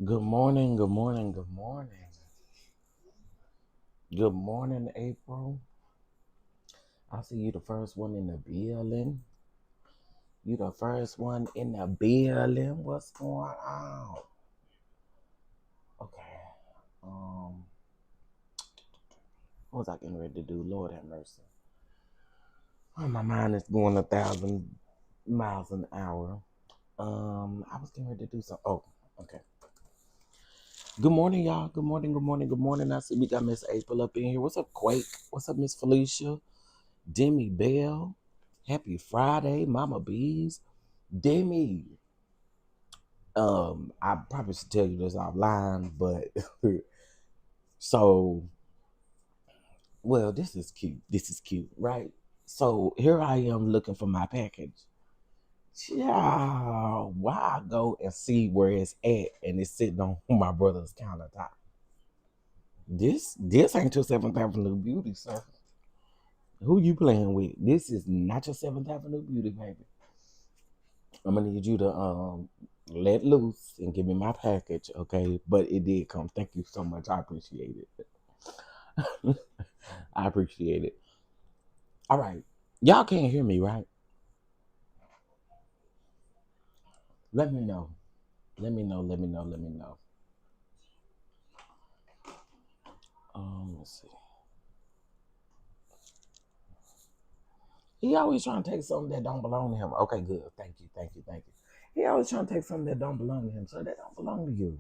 Good morning, good morning, good morning. Good morning, April. I see you the first one in the building. You the first one in the building. What's going on? Okay. Um, what was I getting ready to do? Lord have mercy. Oh, my mind is going 1,000 miles an hour. I was getting ready to do something. Oh, okay. Good morning, y'all. Good morning, good morning, good morning. I see we got Miss April up in here. What's up, Quake? What's up, Miss Felicia? Demi Bell. Happy Friday, Mama Bees. Demi. I probably should tell you this offline, but so this is cute. This is cute, right? So here I am looking for my package. Yeah, why I go and see where it's at and it's sitting on my brother's countertop. This ain't your Seventh Avenue Beauty, sir. Who you playing with? This is not your Seventh Avenue Beauty, baby. I'm gonna need you to let loose and give me my package, okay? But it did come. Thank you so much. I appreciate it. I appreciate it. All right. Y'all can't hear me, right? Let me know. Let me know. Let me know. Let me know. Let's see. He always trying to take something that don't belong to him. Okay, good. Thank you. Thank you. Thank you. He always trying to take something that don't belong to him. So that don't belong to you.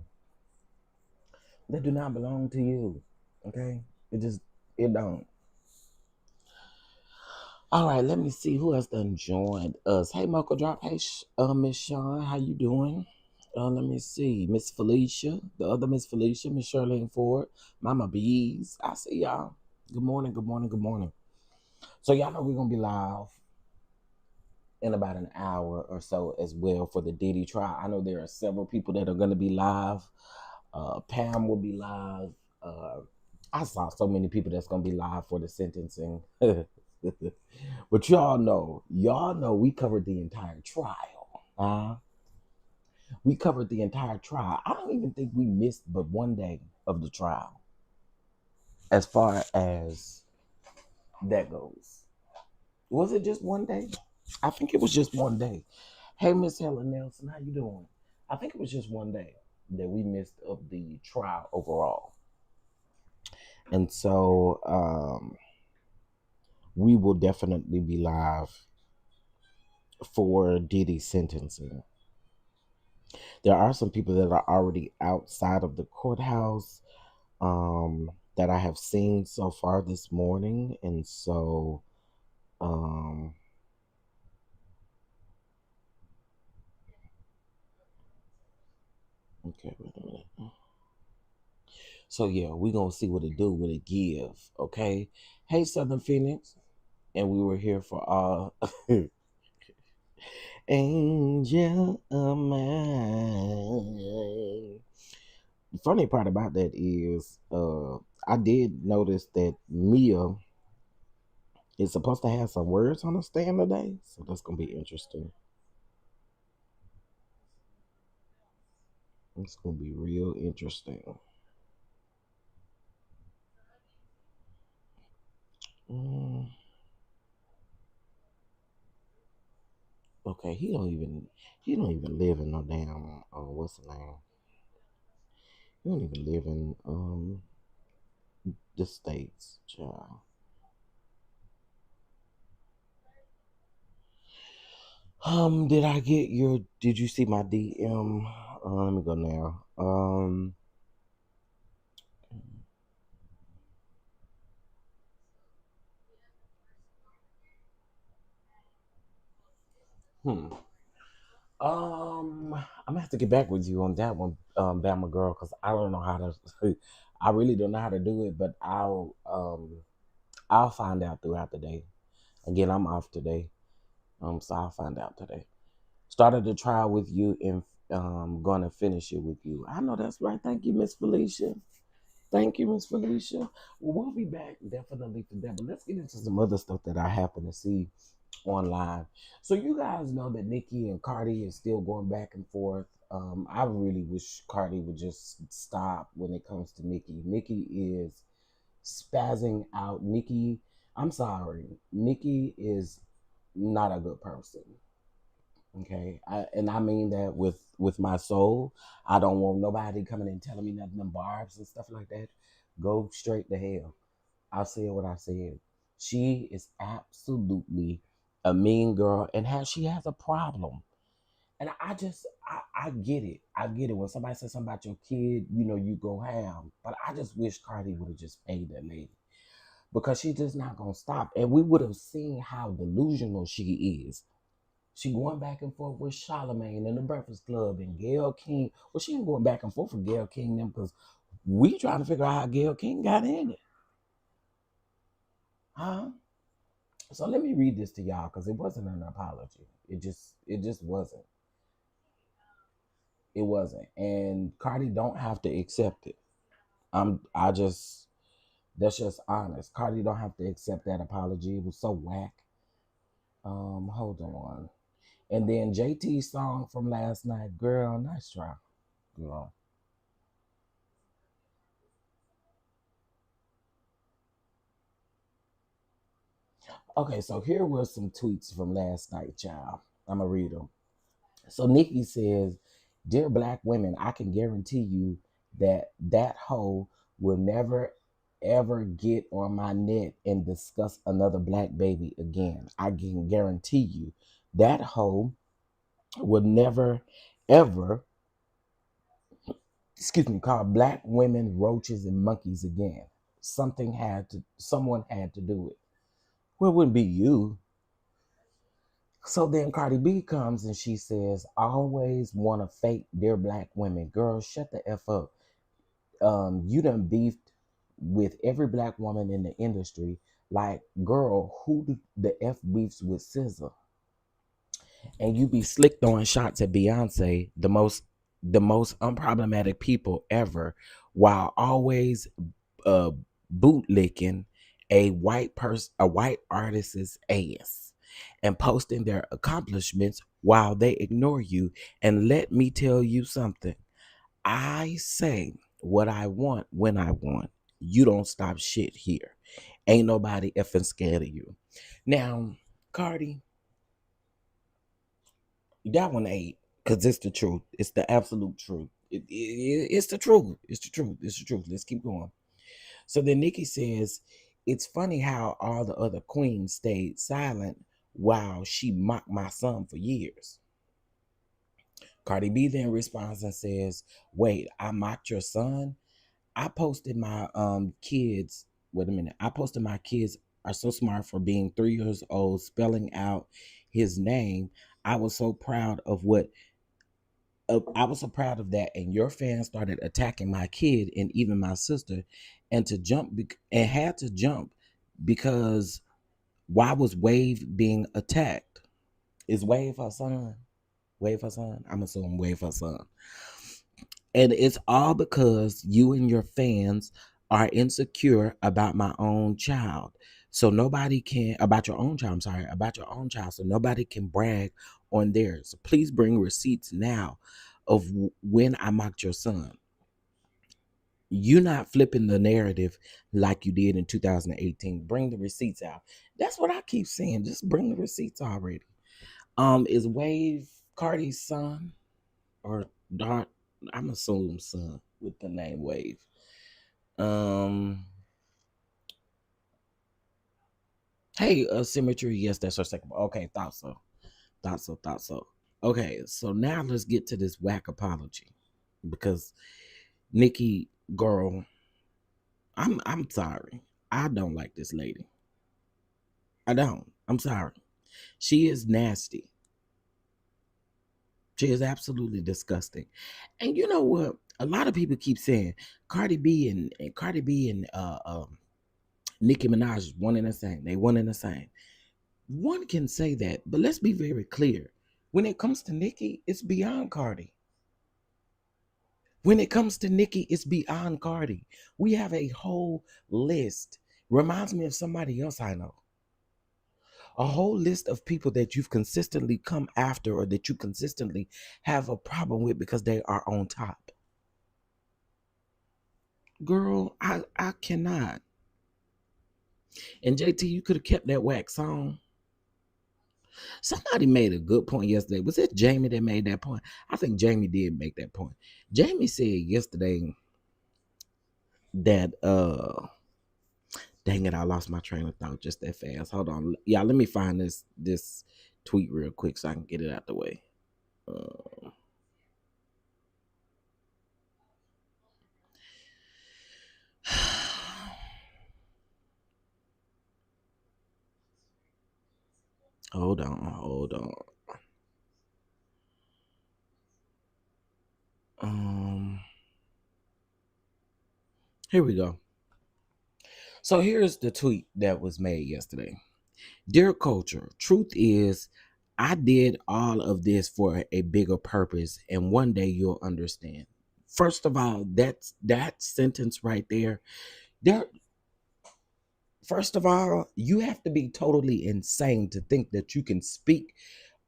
That do not belong to you. Okay? It don't. All right, let me see who else done joined us. Hey, Mocha Drop. Hey, Miss Sean, how you doing? Let me see, Miss Felicia, the other Miss Felicia, Miss Charlene Ford, Mama Bees. I see y'all. Good morning, good morning, good morning. So y'all know we're gonna be live in about an hour or so as well for the Diddy trial. I know there are several people that are gonna be live. Pam will be live. Uh, I saw so many people that's gonna be live for the sentencing. But y'all know we covered the entire trial. We covered the entire trial. I don't even think we missed but one day of the trial as far as that goes. Was it just one day? I think it was just one day. Hey, Miss Helen Nelson, how you doing? I think it was just one day that we missed of the trial overall. And so we will definitely be live for Diddy's sentencing. There are some people that are already outside of the courthouse that I have seen so far this morning. And so, um, okay, wait a minute. So, yeah, we're going to see what it do, what it give. Okay. Hey, Southern Phoenix. And we were here for Angel of Mine. The funny part about that is, I did notice that Mia is supposed to have some words on the stand today, so that's gonna be interesting. It's gonna be real interesting. Mm, okay, he don't even live in no damn what's the name? He don't even live in the states, child. Did you see my DM? Let me go now. Hmm. I'm gonna have to get back with you on that one, Bama girl, because I don't know how to. I really don't know how to do it, but I'll find out throughout the day. Again, I'm off today, so I'll find out today. Started the trial with you and gonna finish it with you. I know that's right. Thank you, Miss Felicia. Thank you, Miss Felicia. Well, we'll be back definitely for that, but let's get into some other stuff that I happen to see online. So you guys know that Nicki and Cardi is still going back and forth. I really wish Cardi would just stop when it comes to Nicki. Nicki is spazzing out. Nicki, I'm sorry, Nicki is not a good person. Okay, and I mean that with my soul. I don't want nobody coming and telling me nothing, them barbs and stuff like that. Go straight to hell. I said what I said. She is absolutely a mean girl, and she has a problem. And I get it. I get it. When somebody says something about your kid, you go ham. But I just wish Cardi would have just paid that lady, because she's just not gonna stop. And we would have seen how delusional she is. She going back and forth with Charlamagne and the Breakfast Club and Gayle King. Well, she ain't going back and forth with Gayle King them, because we trying to figure out how Gayle King got in it. Huh? So let me read this to y'all, because it wasn't an apology. It just wasn't. It wasn't. And Cardi don't have to accept it. I just That's just honest. Cardi don't have to accept that apology. It was so whack. Hold on. And then JT's song from last night, girl, nice try. Girl. Okay, so here were some tweets from last night, child. I'm gonna read them. So Nikki says, "Dear Black women, I can guarantee you that hoe will never ever get on my net and discuss another black baby again. I can guarantee you that hoe will never ever, call black women roaches and monkeys again. Someone had to do it. Well, it wouldn't be you." So then Cardi B comes and she says, "I always want to fake dear black women. Girl, shut the F up. You done beefed with every black woman in the industry. Like, girl, who the F beefs with SZA? And you be slick throwing shots at Beyonce, the most unproblematic people ever, while always uh bootlicking a white artist's ass and posting their accomplishments while they ignore you. And let me tell you something. I say what I want when I want. You don't stop shit here. Ain't nobody effing scared of you." Now, Cardi, that one ain't, because it's the truth. It's the absolute truth. It's the truth. It's the truth. It's the truth. Let's keep going. So then Nikki says, "It's funny how all the other queens stayed silent while she mocked my son for years." Cardi B then responds and says, "Wait, I mocked your son? I posted my kids. Wait a minute. I posted my kids are so smart for being 3 years old, spelling out his name. I was so proud of what I was so proud of that, and your fans started attacking my kid and even my sister, and had to jump because why was Wave being attacked? Is Wave her son? Wave her son? I'm assuming Wave her son. And it's all because you and your fans are insecure about my own child. So nobody can about your own child. I'm sorry, about your own child. So nobody can brag on theirs. So please bring receipts now of when I mocked your son. You're not flipping the narrative like you did in 2018. Bring the receipts out. That's what I keep saying. Just bring the receipts already. Is Wave Cardi's son or daughter? I'm assuming son with the name Wave. Um, hey, Symmetry. Yes, that's her second. Okay, thought so. Thought so. Thought so. Okay, so now let's get to this whack apology, because Nikki, girl, I'm sorry. I don't like this lady. I don't. I'm sorry. She is nasty. She is absolutely disgusting. And you know what? A lot of people keep saying Cardi B and Nicki Minaj is one and the same. They one and the same. One can say that, but let's be very clear. When it comes to Nicki, it's beyond Cardi. When it comes to Nicki, it's beyond Cardi. We have a whole list. Reminds me of somebody else I know. A whole list of people that you've consistently come after or that you consistently have a problem with because they are on top. Girl, I cannot. And JT, you could have kept that wax on. Somebody made a good point yesterday. Was it Jamie that made that point? I think Jamie did make that point. Jamie said yesterday that dang it, I lost my train of thought just that fast. Hold on. Yeah, let me find this tweet real quick so I can get it out the way. Hold on. Here we go. So here's the tweet that was made yesterday. Dear Culture, truth is, I did all of this for a bigger purpose, and one day you'll understand. First of all, that sentence right there. First of all, you have to be totally insane to think that you can speak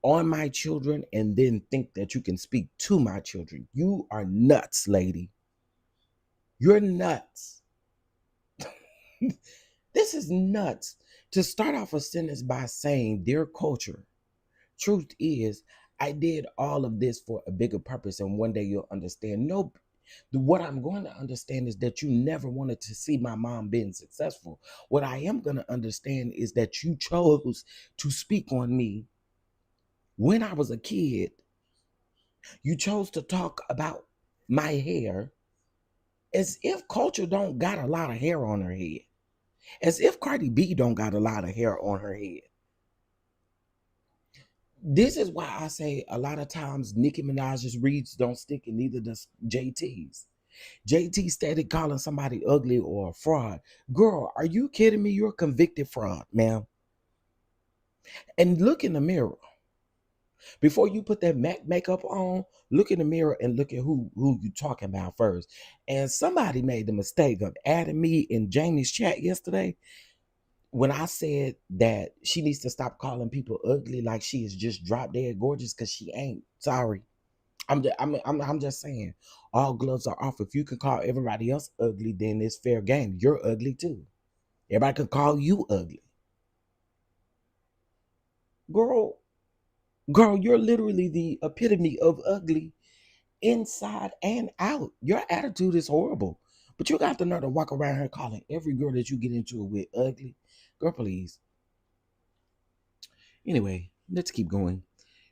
on my children and then think that you can speak to my children. You are nuts, lady. You're nuts. This is nuts. To start off a sentence by saying, Dear Culture, truth is, I did all of this for a bigger purpose, and one day you'll understand. No, what I'm going to understand is that you never wanted to see my mom being successful. What I am going to understand is that you chose to speak on me when I was a kid. You chose to talk about my hair as if Culture don't got a lot of hair on her head. As if Cardi B don't got a lot of hair on her head. This is why I say a lot of times Nicki Minaj's reads don't stick and neither does JT's. JT started calling somebody ugly or a fraud. Girl, are you kidding me? You're a convicted fraud, ma'am. And look in the mirror. Before you put that MAC makeup on, look in the mirror and look at who you talking about first. And somebody made the mistake of adding me in Jamie's chat yesterday when I said that she needs to stop calling people ugly like she is just drop dead gorgeous, because she ain't. Sorry. I'm just saying, all gloves are off. If you can call everybody else ugly, then it's fair game. You're ugly too. Everybody can call you ugly. Girl, you're literally the epitome of ugly inside and out. Your attitude is horrible. But you got the nerve to walk around here calling every girl that you get into it with ugly. Girl, please. Anyway, let's keep going.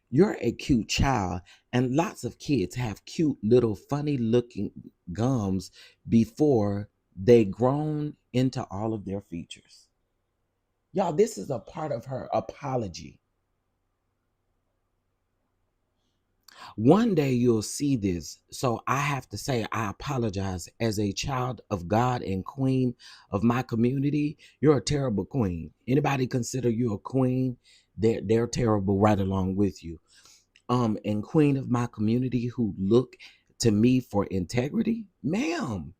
You're a cute child, and lots of kids have cute little funny looking gums before they grown into all of their features. Y'all, this is a part of her apology. One day you'll see this. So I have to say, I apologize. As a child of God and queen of my community, you're a terrible queen. Anybody consider you a queen, they're terrible right along with you. And queen of my community who look to me for integrity, ma'am,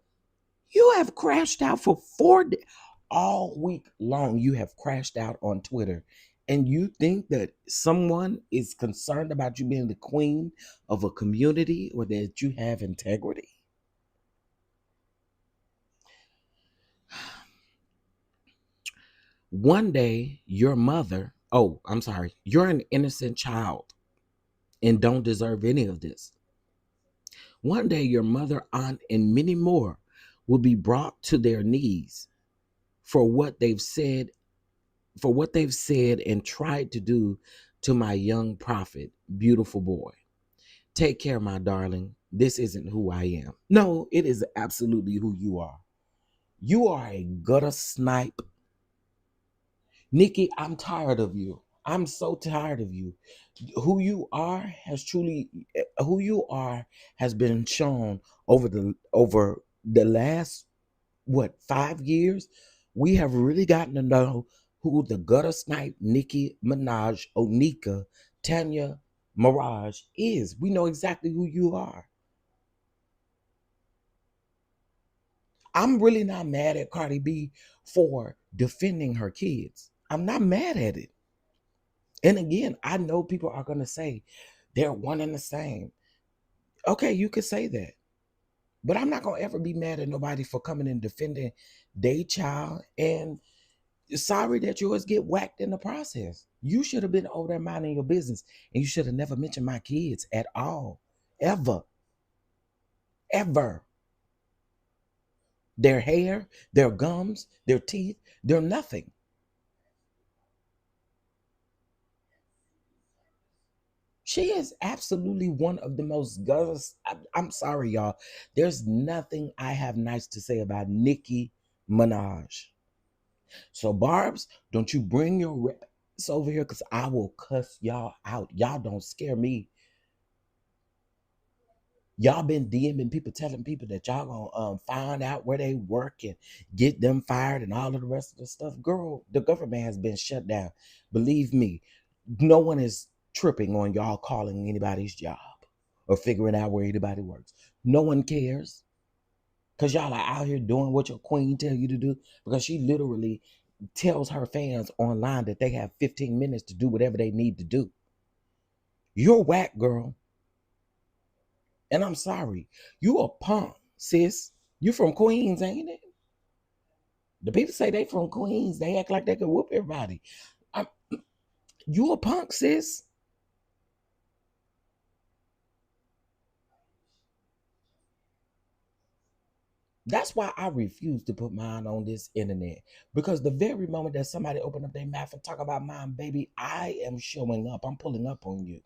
you have crashed out for 4 days. All week long, you have crashed out on Twitter. And you think that someone is concerned about you being the queen of a community or that you have integrity? One day, your mother, oh, I'm sorry, you're an innocent child and don't deserve any of this. One day, your mother, aunt, and many more will be brought to their knees for what they've said and tried to do to my young prophet, beautiful boy. Take care, my darling. This isn't who I am. No, it is absolutely who you are. You are a gutter snipe. Nikki, I'm tired of you. I'm so tired of you. Who you are has been shown over the last 5 years. We have really gotten to know who the gutter snipe Nicki Minaj, Onika, Tanya Mirage is. We know exactly who you are. I'm really not mad at Cardi B for defending her kids. I'm not mad at it. And again, I know people are going to say they're one and the same. Okay, you could say that. But I'm not going to ever be mad at nobody for coming and defending their child. And sorry that yours get whacked in the process. You should have been over there minding your business. And you should have never mentioned my kids at all. Ever. Ever. Their hair, their gums, their teeth, they're nothing. She is absolutely one of the most girls. I'm sorry, y'all. There's nothing I have nice to say about Nicki Minaj. So, Barb's, don't you bring your reps over here because I will cuss y'all out. Y'all don't scare me. Y'all been DMing people, telling people that y'all gonna find out where they work and get them fired and all of the rest of the stuff. Girl, the government has been shut down. Believe me, no one is tripping on y'all calling anybody's job or figuring out where anybody works. No one cares because y'all are out here doing what your queen tell you to do, because she literally tells her fans online that they have 15 minutes to do whatever they need to do. You're whack, girl. And I'm sorry. You a punk, sis. You from Queens, ain't it? The people say they from Queens. They act like they can whoop everybody. I'm, you a punk, sis. That's why I refuse to put mine on this internet. Because the very moment that somebody open up their mouth and talk about mine, baby, I am showing up. I'm pulling up on you.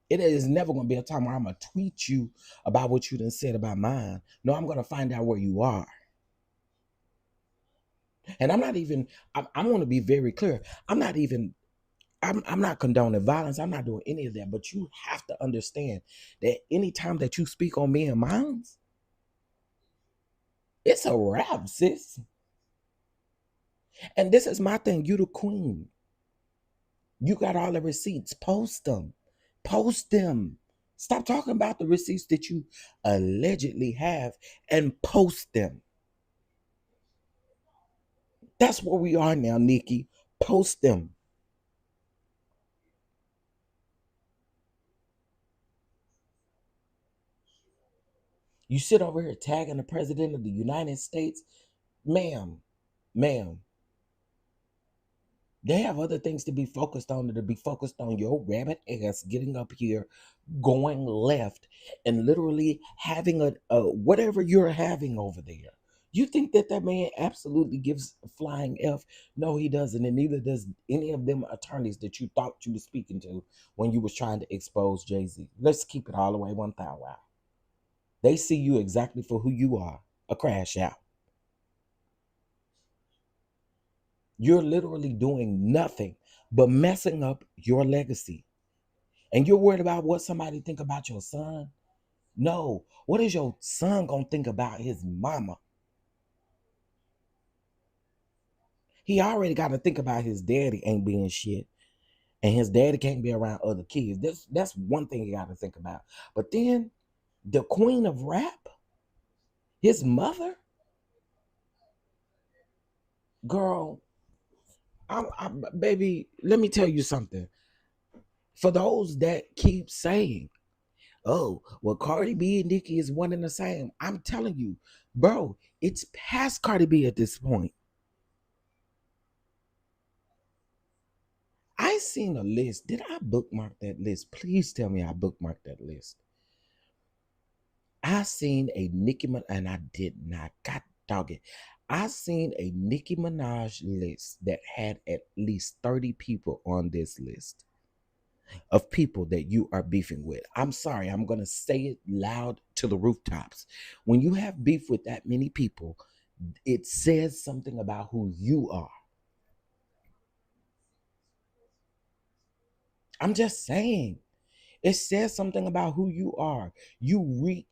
It is never going to be a time where I'm going to tweet you about what you done said about mine. No, I'm going to find out where you are. And I'm not even, I want to be very clear. I'm not condoning violence. I'm not doing any of that. But you have to understand that anytime that you speak on me and mine, it's a wrap, sis. And this is my thing. You the queen. You got all the receipts. Post them. Post them. Stop talking about the receipts that you allegedly have and post them. That's where we are now, Nikki. Post them. You sit over here tagging the president of the United States. Ma'am, ma'am, they have other things to be focused on than to be focused on your rabbit ass getting up here, going left, and literally having a whatever you're having over there. You think that that man absolutely gives a flying F? No, he doesn't, and neither does any of them attorneys that you thought you were speaking to when you was trying to expose Jay-Z. Let's keep it all the way 1,000. They see you exactly for who you are, a crash out. You're literally doing nothing but messing up your legacy. And you're worried about what somebody think about your son? No. What is your son gonna think about his mama? He already got to think about his daddy ain't being shit. And his daddy can't be around other kids. That's one thing he got to think about. But then the queen of rap, his mother, girl, baby, let me tell you something. For those that keep saying, oh, well, Cardi B and Nicki is one and the same. I'm telling you, bro, it's past Cardi B at this point. I seen a list. Did I bookmark that list? Please tell me I bookmarked that list. I seen a Nicki Minaj, and I did not. God dog it. I seen a Nicki Minaj list that had at least 30 people on this list of people that you are beefing with. I'm sorry, I'm going to say it loud to the rooftops. When you have beef with that many people, it says something about who you are. I'm just saying. It says something about who you are. You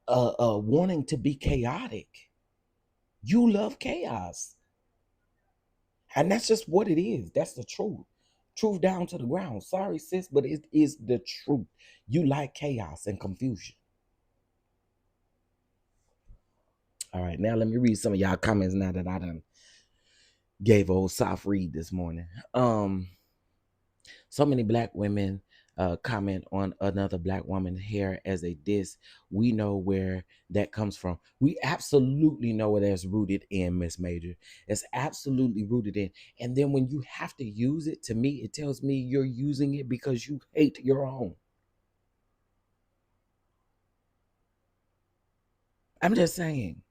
wanting to be chaotic. You love chaos. And that's just what it is. That's the truth. Truth down to the ground. Sorry, sis, but it is the truth. You like chaos and confusion. All right, now let me read some of y'all comments now that I done gave old soft read this morning. So many black women comment on another black woman's hair as a diss. We know where that comes from. We absolutely know where that's rooted in, Miss Major. It's absolutely rooted in. And then when you have to use it, to me, it tells me you're using it because you hate your own. I'm just saying.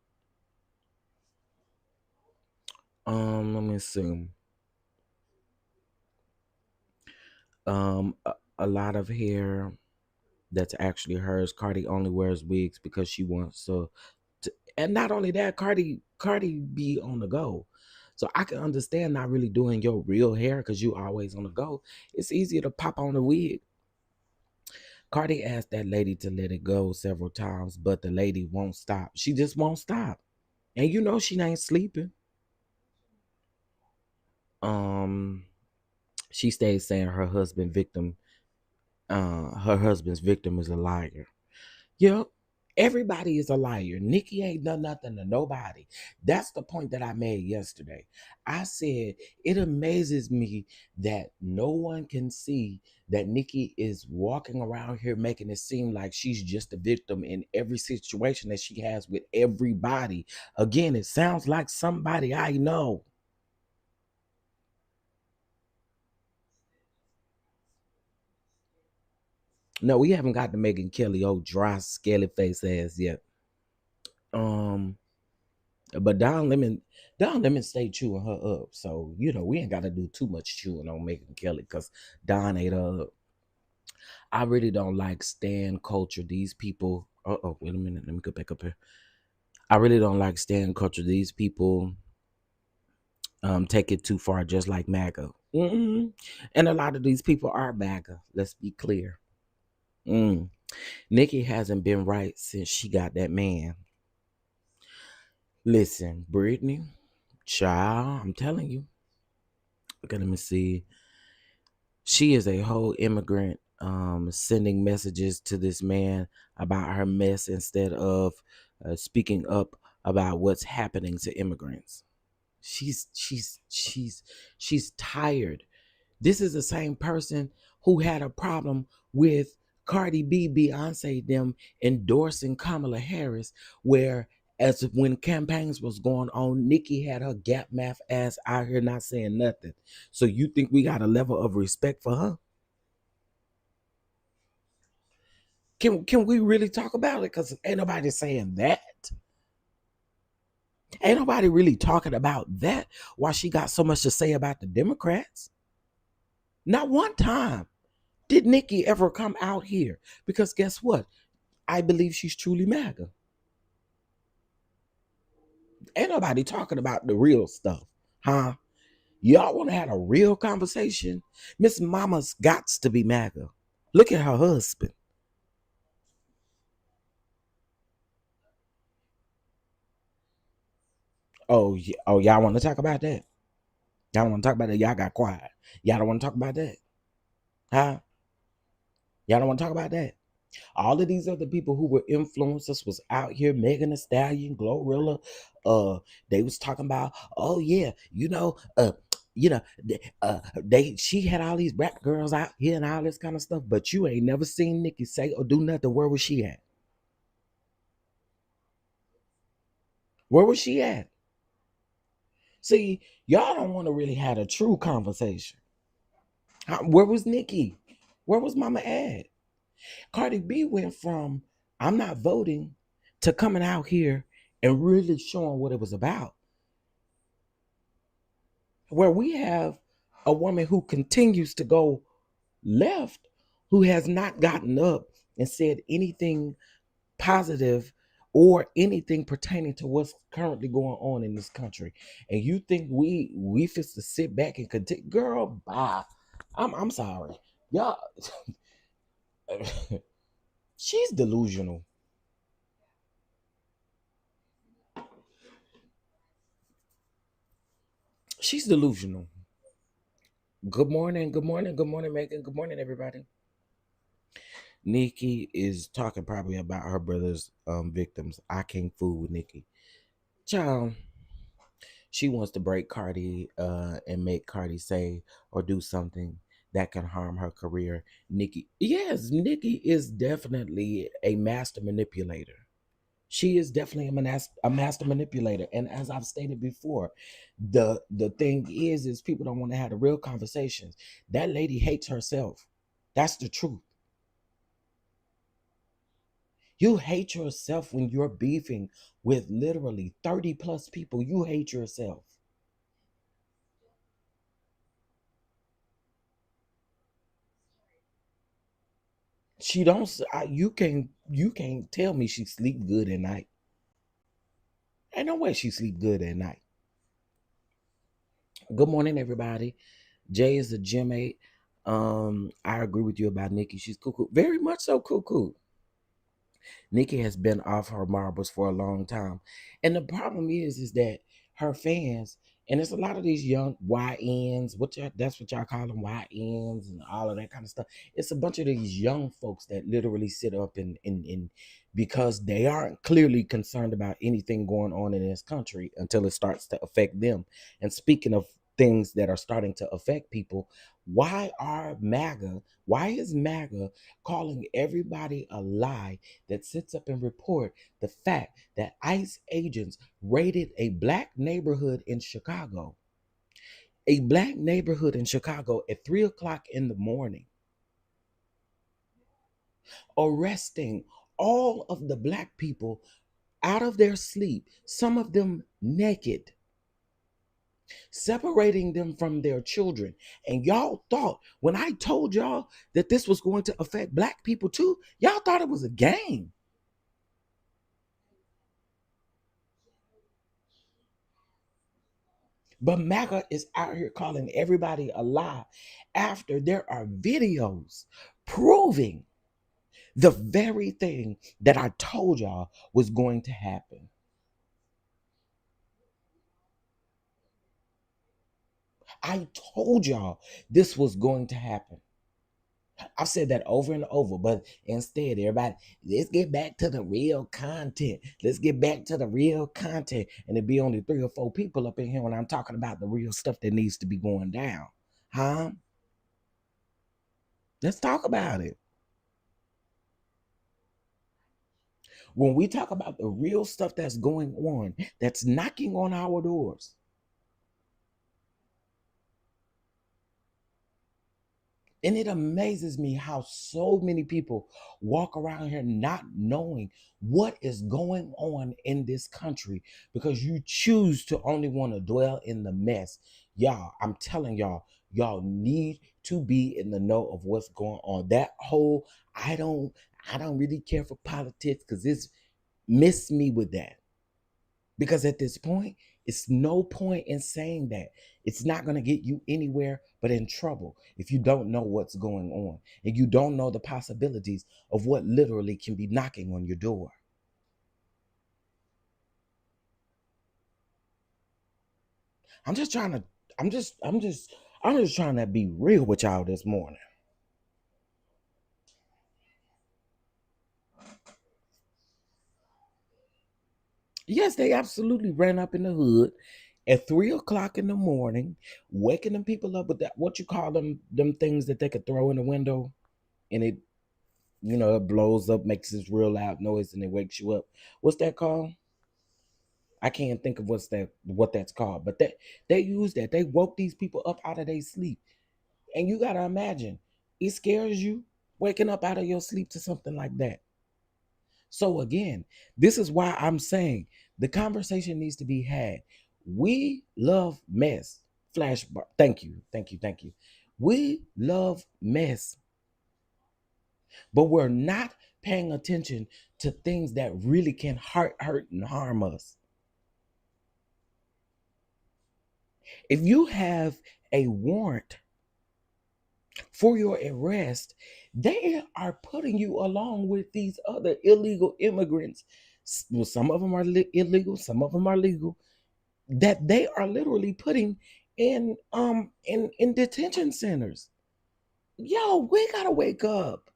Let me see. A lot of hair that's actually hers. Cardi only wears wigs because she wants to, and not only that, Cardi be on the go. So I can understand not really doing your real hair because you always on the go. It's easier to pop on a wig. Cardi asked that lady to let it go several times, but the lady won't stop. She just won't stop. And you know she ain't sleeping. Um, she stays saying her husband's victim is a liar. Yep. Everybody is a liar. Nikki ain't done nothing to nobody. That's the point that I made yesterday. I said it amazes me that no one can see that Nikki is walking around here making it seem like she's just a victim in every situation that she has with everybody. Again, it sounds like somebody I know. No, we haven't got to Megan Kelly old dry scaly face ass yet. Um But Don Lemon stayed chewing her up. So, we ain't gotta do too much chewing on Megan Kelly because Don ate her up. I really don't like stan culture. These people, wait a minute, let me go back up here. I really don't like stan culture. These people take it too far, just like MAGA. And a lot of these people are MAGA. Let's be clear. Nikki hasn't been right since she got that man. Listen, Brittany, child, I'm telling you. Okay, let me see. She is a whole immigrant sending messages to this man about her mess instead of speaking up about what's happening to immigrants. She's tired. This is the same person who had a problem with Cardi B, Beyonce, them endorsing Kamala Harris, where as when campaigns was going on, Nikki had her gap math ass out here not saying nothing. So you think we got a level of respect for her? Can we really talk about it? Because ain't nobody saying that. Ain't nobody really talking about that. Why she got so much to say about the Democrats? Not one time did Nikki ever come out here. Because guess what? I believe she's truly MAGA. Ain't nobody talking about the real stuff, huh? Y'all want to have a real conversation? Miss Mama's gots to be MAGA. Look at her husband. Oh, yeah. Oh, y'all want to talk about that? Y'all want to talk about that? Y'all got quiet. Y'all don't want to talk about that, huh? Y'all don't want to talk about that. All of these other people who were influencers was out here, Megan Thee Stallion, Glorilla. They was talking about, oh yeah, she had all these rap girls out here and all this kind of stuff, but you ain't never seen Nikki say or do nothing. Where was she at? Where was she at? See, y'all don't want to really have a true conversation. Where was Nikki? Where was Mama at? Cardi B went from I'm not voting to coming out here and really showing what it was about. Where we have a woman who continues to go left, who has not gotten up and said anything positive or anything pertaining to what's currently going on in this country. And you think we fist to sit back and continue? Girl, bye. I'm sorry. Y'all, she's delusional. She's delusional. Good morning, Megan. Good morning, everybody. Nikki is talking probably about her brother's victims. I can't fool with Nikki. Child, she wants to break Cardi and make Cardi say or do something that can harm her career. Nikki, yes, Nikki is definitely a master manipulator. She is definitely a master manipulator. And as I've stated before, the thing is people don't want to have the real conversations. That lady hates herself. That's the truth. You hate yourself when you're beefing with literally 30 plus people. You hate yourself. She don't. You can't tell me she sleep good at night. Ain't no way she sleep good at night. Good morning, everybody. Jay is a gym mate. I agree with you about Nikki. She's cuckoo, very much so cuckoo. Nikki has been off her marbles for a long time. And the problem is that her fans, and it's a lot of these young YNs, that's what y'all call them, YNs and all of that kind of stuff. It's a bunch of these young folks that literally sit up and because they aren't clearly concerned about anything going on in this country until it starts to affect them. And speaking of things that are starting to affect people, why is MAGA calling everybody a lie that sits up and report the fact that ICE agents raided a black neighborhood in Chicago at 3 o'clock in the morning, arresting all of the black people out of their sleep, some of them naked, separating them from their children. And y'all thought, when I told y'all that this was going to affect black people too, y'all thought it was a game. But MAGA is out here calling everybody a lie after there are videos proving the very thing that I told y'all was going to happen. I told y'all this was going to happen. I've said that over and over, but instead, everybody, let's get back to the real content. Let's get back to the real content. And it be only 3 or 4 people up in here when I'm talking about the real stuff that needs to be going down. Huh? Let's talk about it. When we talk about the real stuff that's going on, that's knocking on our doors, and it amazes me how so many people walk around here not knowing what is going on in this country because you choose to only want to dwell in the mess. Y'all, I'm telling y'all need to be in the know of what's going on. That whole I don't really care for politics because it's miss me with that. Because at this point, it's no point in saying that. It's not going to get you anywhere but in trouble if you don't know what's going on and you don't know the possibilities of what literally can be knocking on your door. I'm just trying to, I'm just trying to be real with y'all this morning. Yes, they absolutely ran up in the hood at 3 o'clock in the morning, waking them people up with that, what you call them things that they could throw in the window and it blows up, makes this real loud noise, and it wakes you up. What's that called? I can't think of what that's called, but that they use that. They woke these people up out of their sleep. And you gotta imagine, it scares you waking up out of your sleep to something like that. So again, this is why I'm saying the conversation needs to be had. We love mess. Flash bar. Thank you. Thank you. Thank you. We love mess. But we're not paying attention to things that really can hurt and harm us. If you have a warrant for your arrest, they are putting you along with these other illegal immigrants. Well, some of them are illegal, some of them are legal, that they are literally putting in detention centers. Yo, we gotta wake up.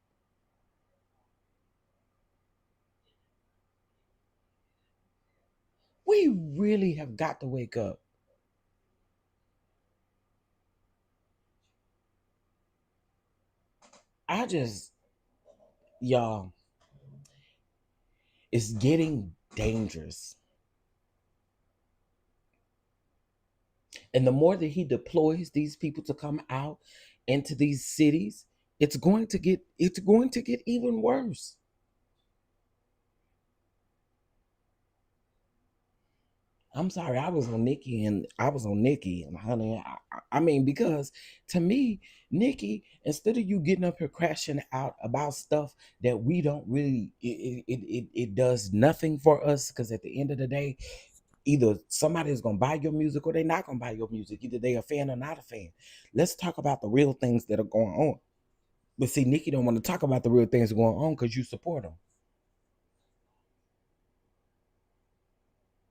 We really have got to wake up. I just, y'all, it's getting dangerous. And the more that he deploys these people to come out into these cities, it's going to get even worse. I'm sorry, I was on Nikki and honey. I mean, because to me, Nikki, instead of you getting up here crashing out about stuff that we don't really, it does nothing for us. Because at the end of the day, either somebody's gonna buy your music or they're not gonna buy your music. Either they a fan or not a fan. Let's talk about the real things that are going on. But see, Nikki don't want to talk about the real things going on because you support them.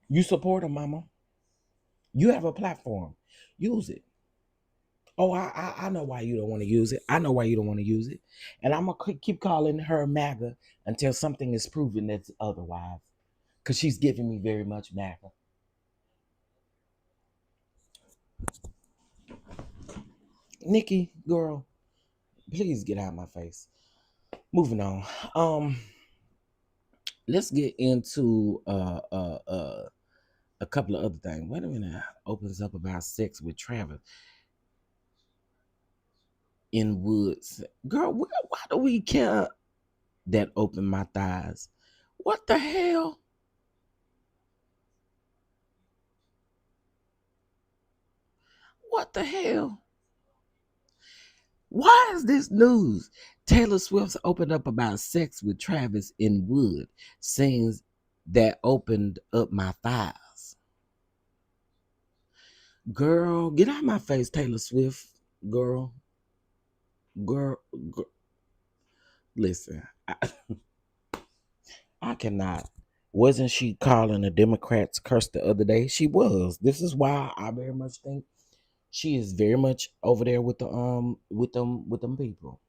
You support them, mama. You have a platform. Use it. Oh, I know why you don't want to use it. I know why you don't want to use it. And I'm going to keep calling her MAGA until something is proven that's otherwise. Because she's giving me very much MAGA. Nikki, girl, please get out of my face. Moving on. Um, let's get into a couple of other things. Wait a minute. Opens up about sex with Travis in woods. Girl, why do we care that open my thighs? What the hell? What the hell? Why is this news? Taylor Swift's opened up about sex with Travis in Wood, sings that opened up my thighs. Girl, get out of my face, Taylor Swift. Girl, girl, listen, I cannot. Wasn't she calling the Democrats curse the other day? She was. This is why I very much think she is very much over there with the with them people.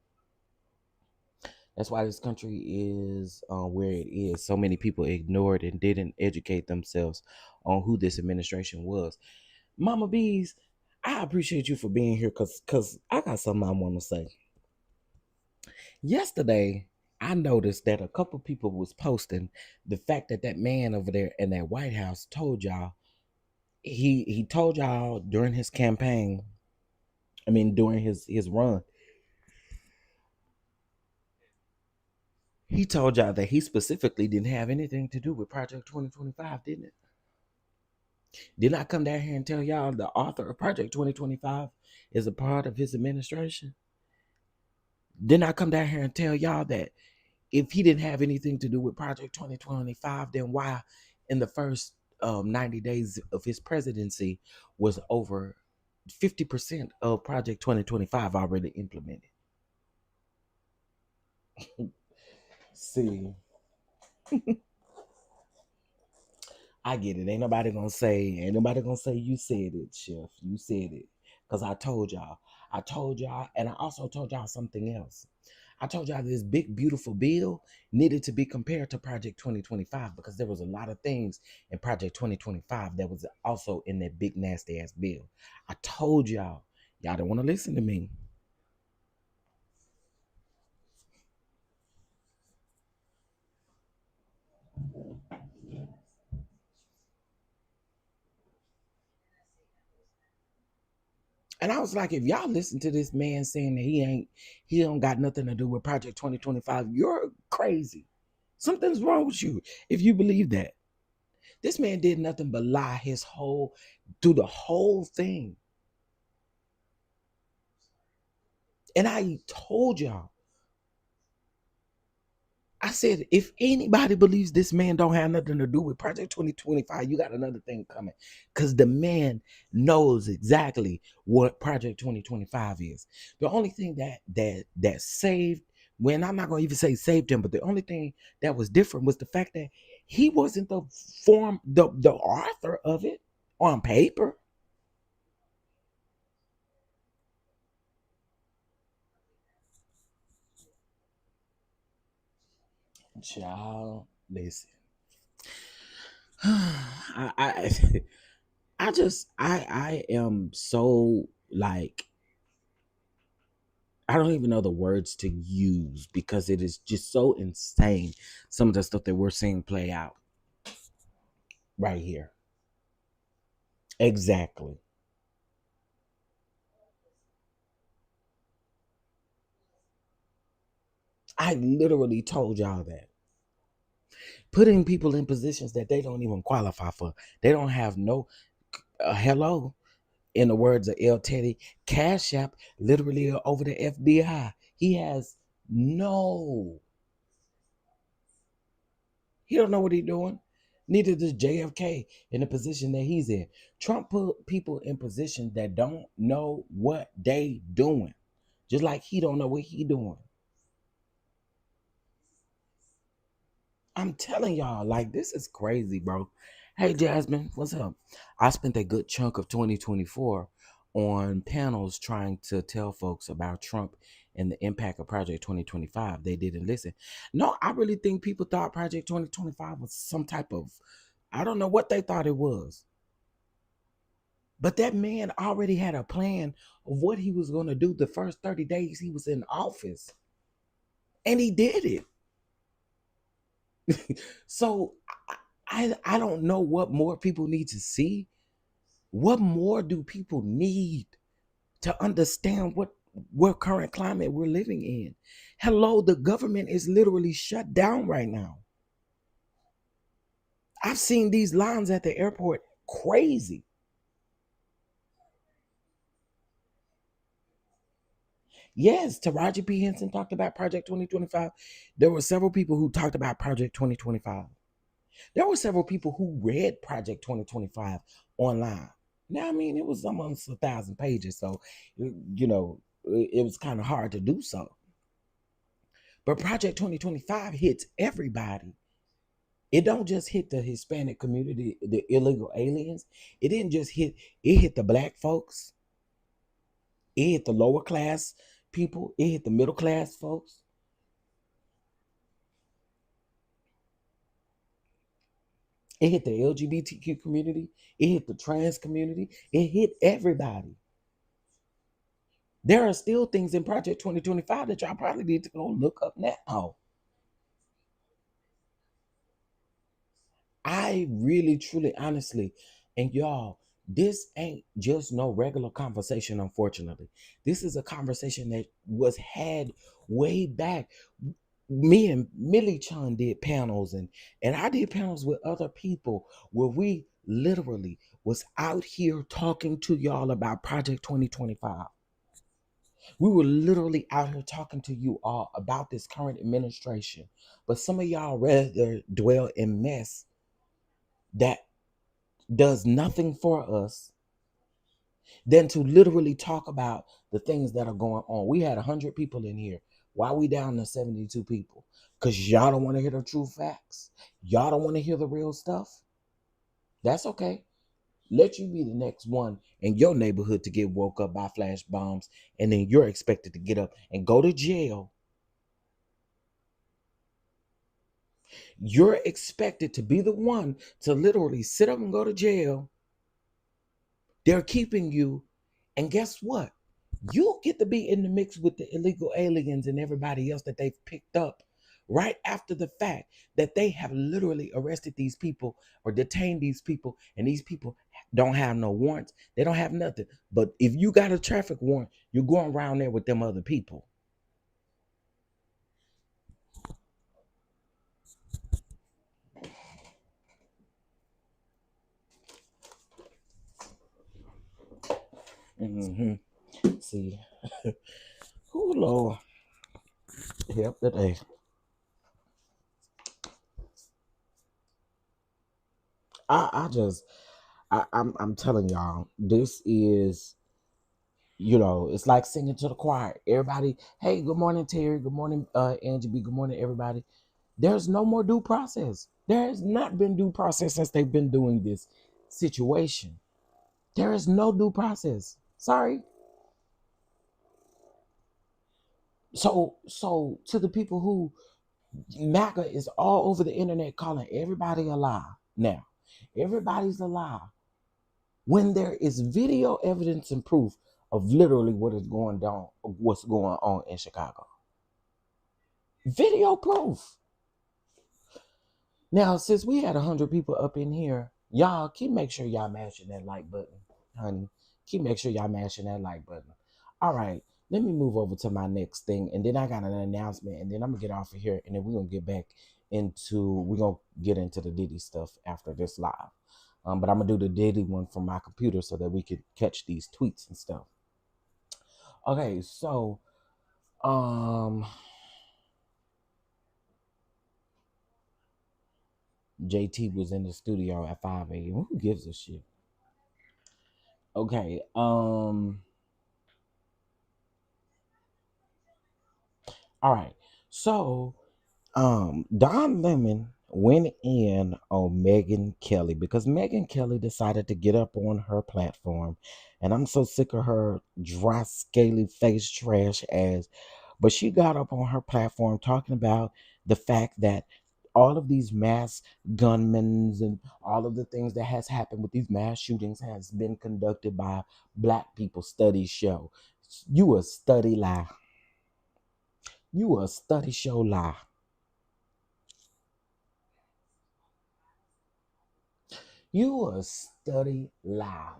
That's why this country is where it is. So many people ignored and didn't educate themselves on who this administration was. Mama Bees, I appreciate you for being here because I got something I want to say. Yesterday, I noticed that a couple people was posting the fact that that man over there in that White House told y'all he told y'all during his campaign. I mean, during his run, he told y'all that he specifically didn't have anything to do with Project 2025, didn't it? Did I come down here and tell y'all the author of Project 2025 is a part of his administration? Didn't I come down here and tell y'all that if he didn't have anything to do with Project 2025, then why in the first 90 days of his presidency was over 50% of Project 2025 already implemented? See, I get it. Ain't nobody gonna say you said it, Chef. You said it. Cause I told y'all. I told y'all, and I also told y'all something else. I told y'all this big beautiful bill needed to be compared to Project 2025 because there was a lot of things in Project 2025 that was also in that big nasty ass bill. I told y'all don't want to listen to me. And I was like, if y'all listen to this man saying that he don't got nothing to do with Project 2025, you're crazy. Something's wrong with you if you believe that. This man did nothing but lie his whole through the whole thing. And I told y'all, I said, if anybody believes this man don't have nothing to do with Project 2025, you got another thing coming. Because the man knows exactly what Project 2025 is. The only thing that saved, when I'm not gonna even say saved him, but the only thing that was different was the fact that he wasn't the author of it on paper. Child, listen. I I am so like I don't even know the words to use because it is just so insane. Some of the stuff that we're seeing play out right here. Exactly. I literally told y'all that. Putting people in positions that they don't even qualify for. They don't have no hello. In the words of El Teddy, Cash App literally over the FBI. He has no, he don't know what he's doing. Neither does JFK in the position that he's in. Trump put people in positions that don't know what they doing. Just like he don't know what he doing. I'm telling y'all, like, this is crazy, bro. Hey, Jasmine, what's up? I spent a good chunk of 2024 on panels trying to tell folks about Trump and the impact of Project 2025. They didn't listen. No, I really think people thought Project 2025 was some type of, I don't know what they thought it was. But that man already had a plan of what he was going to do the first 30 days he was in office. And he did it. So I don't know what more people need to see. What more do people need to understand what current climate we're living in? Hello, the government is literally shut down right now. I've seen these lines at the airport crazy. Yes, Taraji P. Henson talked about Project 2025. There were several people who talked about Project 2025. There were several people who read Project 2025 online. Now, I mean, it was almost 1,000 pages, so it was kind of hard to do so. But Project 2025 hits everybody. It don't just hit the Hispanic community, the illegal aliens. It didn't just hit. It hit the black folks. It hit the lower class people. It hit the middle class folks. It hit the LGBTQ community. It hit the trans community. It hit everybody. There are still things in Project 2025 that y'all probably need to go look up now. I really, truly, honestly, and y'all, this ain't just no regular conversation, unfortunately. This is a conversation that was had way back. Me and Millie Chun did panels, and I did panels with other people where we literally was out here talking to y'all about Project 2025. We were literally out here talking to you all about this current administration. But some of y'all rather dwell in mess that does nothing for us than to literally talk about the things that are going on. We had 100 people in here. Why are we down to 72 people? Because y'all don't want to hear the true facts. Y'all don't want to hear the real stuff. That's okay. Let you be the next one in your neighborhood to get woke up by flash bombs, and then you're expected to get up and go to jail. You're expected to be the one to literally sit up and go to jail. They're keeping you, and guess what? You get to be in the mix with the illegal aliens and everybody else that they've picked up right after the fact that they have literally arrested these people or detained these people, and these people don't have no warrants. They don't have nothing. But if you got a traffic warrant, you're going around there with them other people. Mm-hmm. See, who Lord help today. I'm telling y'all, this is, it's like singing to the choir. Everybody, hey, good morning, Terry. Good morning, Angie B. Good morning, everybody. There's no more due process. There has not been due process since they've been doing this situation. There is no due process. Sorry. So to the people who MAGA is all over the internet calling everybody a lie. Now, everybody's a lie when there is video evidence and proof of literally what's going on in Chicago. Video proof. Now, since we had 100 people up in here, y'all make sure y'all mashing that like button, honey. Make sure y'all mashing that like button. All right, let me move over to my next thing, and then I got an announcement, and then I'm gonna get off of here, and then we're gonna get into the Diddy stuff after this live. But I'm gonna do the Diddy one from my computer so that we can catch these tweets and stuff. Okay, so JT was in the studio at 5 a.m. Who gives a shit? Okay, all right. So, Don Lemon went in on Megyn Kelly because Megyn Kelly decided to get up on her platform, and I'm so sick of her dry, scaly face trash ass. But she got up on her platform talking about the fact that all of these mass gunmen and all of the things that has happened with these mass shootings has been conducted by black people. Studies show. You a study lie. You a study show lie. You a study lie.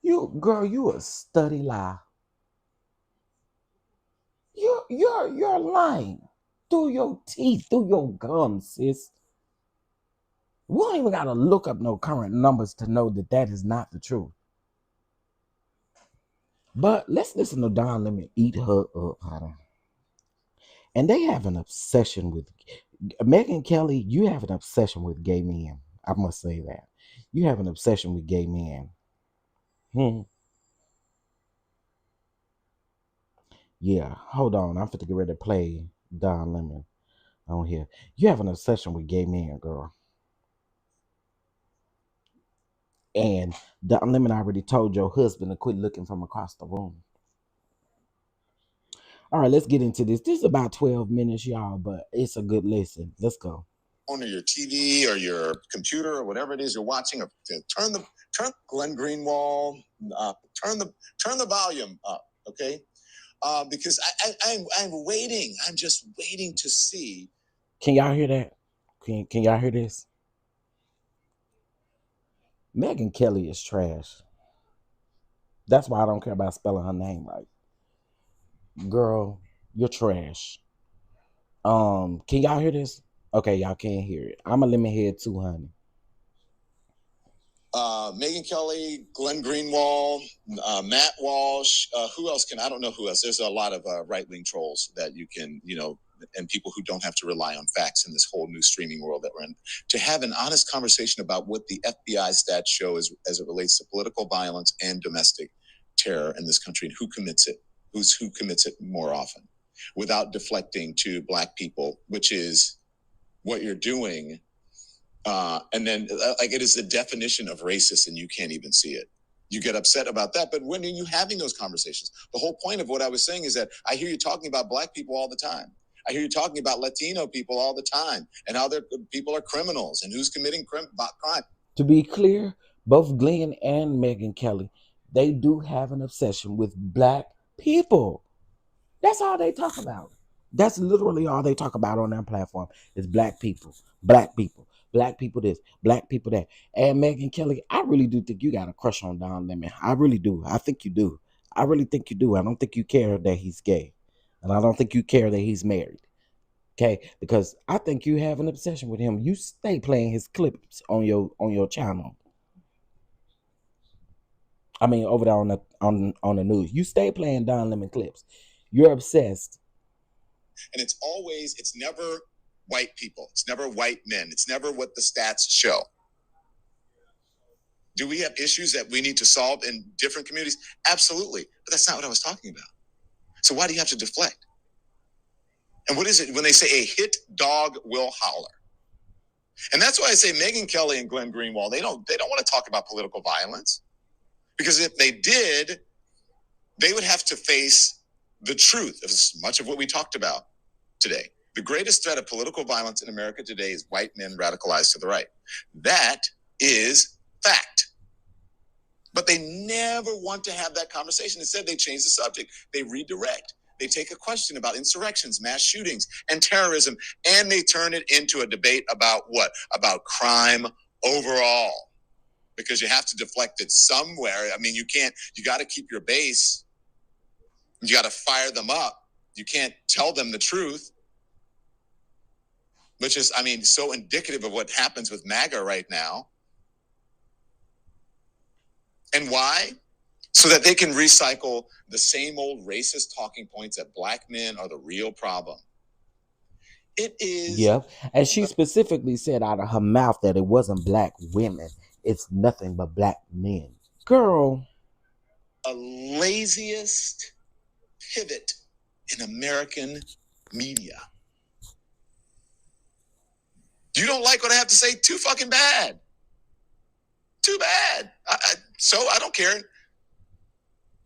You a study lie. You're lying through your teeth, through your gums, sis. We don't even gotta look up no current numbers to know that is not the truth. But let's listen to Don Lemon eat her up, honey. And they have an obsession with Megyn Kelly. You have an obsession with gay men. I must say that you have an obsession with gay men. Yeah, hold on. I'm fit to get ready to play Don Lemon on here. You have an obsession with gay men, girl. And Don Lemon already told your husband to quit looking from across the room. All right, let's get into this. This is about 12 minutes, y'all, but it's a good listen. Let's go. On your TV or your computer or whatever it is you're watching, or turn Glenn Greenwald, turn the volume up, okay? Because I'm waiting. I'm just waiting to see. Can y'all hear that? Can y'all hear this? Megyn Kelly is trash. That's why I don't care about spelling her name right. Girl, you're trash. Can y'all hear this? Okay, y'all can't hear it. I'm a lemon head too, honey. Megyn Kelly, Glenn Greenwald, Matt Walsh. Who else I don't know who else. There's a lot of right-wing trolls that you can, and people who don't have to rely on facts in this whole new streaming world that we're in, to have an honest conversation about what the FBI stats show as it relates to political violence and domestic terror in this country, and who commits it more often, without deflecting to Black people, which is what you're doing. And then it is the definition of racist, and you can't even see it. You get upset about that, but when are you having those conversations? The whole point of what I was saying is that I hear you talking about Black people all the time. I hear you talking about Latino people all the time, and how people are criminals and who's committing crime. To be clear, both Glenn and Megyn Kelly, they do have an obsession with Black people. That's all they talk about. That's literally all they talk about on their platform is Black people, Black people, Black people this, Black people that. And Megyn Kelly, I really do think you got a crush on Don Lemon. I really do. I think you do. I really think you do. I don't think you care that he's gay. And I don't think you care that he's married. Okay? Because I think you have an obsession with him. You stay playing his clips on your channel. I mean, over there on the news. You stay playing Don Lemon clips. You're obsessed. And it's never white people. It's never white men. It's never what the stats show. Do we have issues that we need to solve in different communities? Absolutely. But that's not what I was talking about. So why do you have to deflect? And what is it when they say a hit dog will holler? And that's why I say Megyn Kelly and Glenn Greenwald, they don't want to talk about political violence. Because if they did, they would have to face the truth of much of what we talked about today. The greatest threat of political violence in America today is white men radicalized to the right. That is fact. But they never want to have that conversation. Instead, they change the subject. They redirect. They take a question about insurrections, mass shootings, and terrorism, and they turn it into a debate about what? About crime overall. Because you have to deflect it somewhere. I mean, you got to keep your base. You got to fire them up. You can't tell them the truth. Which is, I mean, so indicative of what happens with MAGA right now. And why? So that they can recycle the same old racist talking points that black men are the real problem. It is. Yep. And she specifically said out of her mouth that it wasn't black women. It's nothing but black men. Girl. A laziest pivot in American media. You don't like what I have to say? Too fucking bad. Too bad. So I don't care.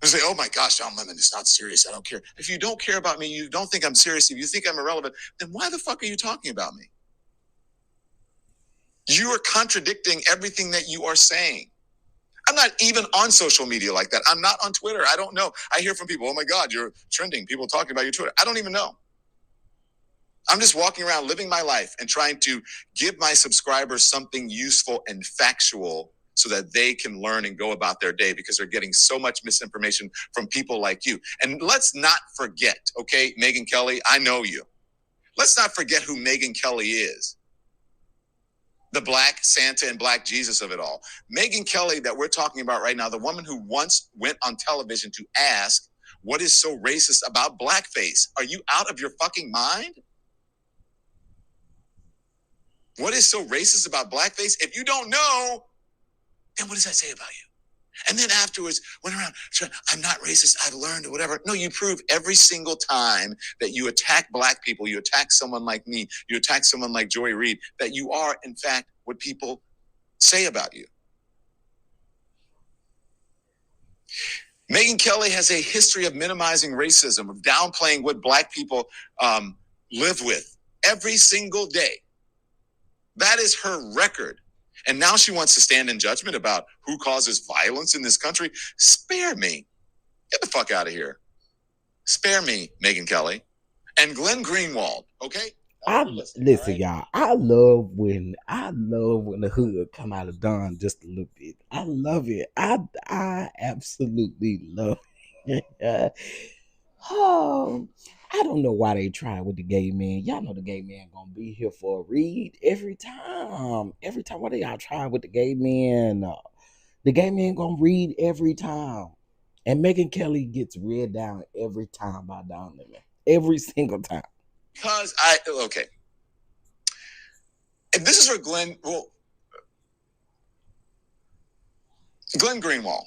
I say, oh my gosh, John Lemon, it's not serious. I don't care. If you don't care about me, you don't think I'm serious, if you think I'm irrelevant, then why the fuck are you talking about me? You are contradicting everything that you are saying. I'm not even on social media like that. I'm not on Twitter. I don't know. I hear from people, oh my God, you're trending. People talking about your Twitter. I don't even know. I'm just walking around living my life and trying to give my subscribers something useful and factual so that they can learn and go about their day, because they're getting so much misinformation from people like you. And let's not forget, okay, Megyn Kelly, I know you. Let's not forget who Megyn Kelly is. The black Santa and black Jesus of it all. Megyn Kelly that we're talking about right now, the woman who once went on television to ask, what is so racist about blackface? Are you out of your fucking mind? What is so racist about blackface? If you don't know, then what does that say about you? And then afterwards, went around, I'm not racist, I've learned or whatever. No, you prove every single time that you attack black people, you attack someone like me, you attack someone like Joy Reid, that you are, in fact, what people say about you. Megyn Kelly has a history of minimizing racism, of downplaying what black people live with every single day. That is her record. And now she wants to stand in judgment about who causes violence in this country. Spare me. Get the fuck out of here. Spare me, Megyn Kelly. And Glenn Greenwald, okay? Listen, y'all. I love when the hood come out of Don just a little bit. I love it. I absolutely love it. Oh, I don't know why they try with the gay man. Y'all know the gay man gonna be here for a read every time. Every time. Why they all try with the gay man? The gay man gonna read every time. And Megyn Kelly gets read down every time by Don Lemon. Every single time. Because okay. And this is where Glenn Greenwald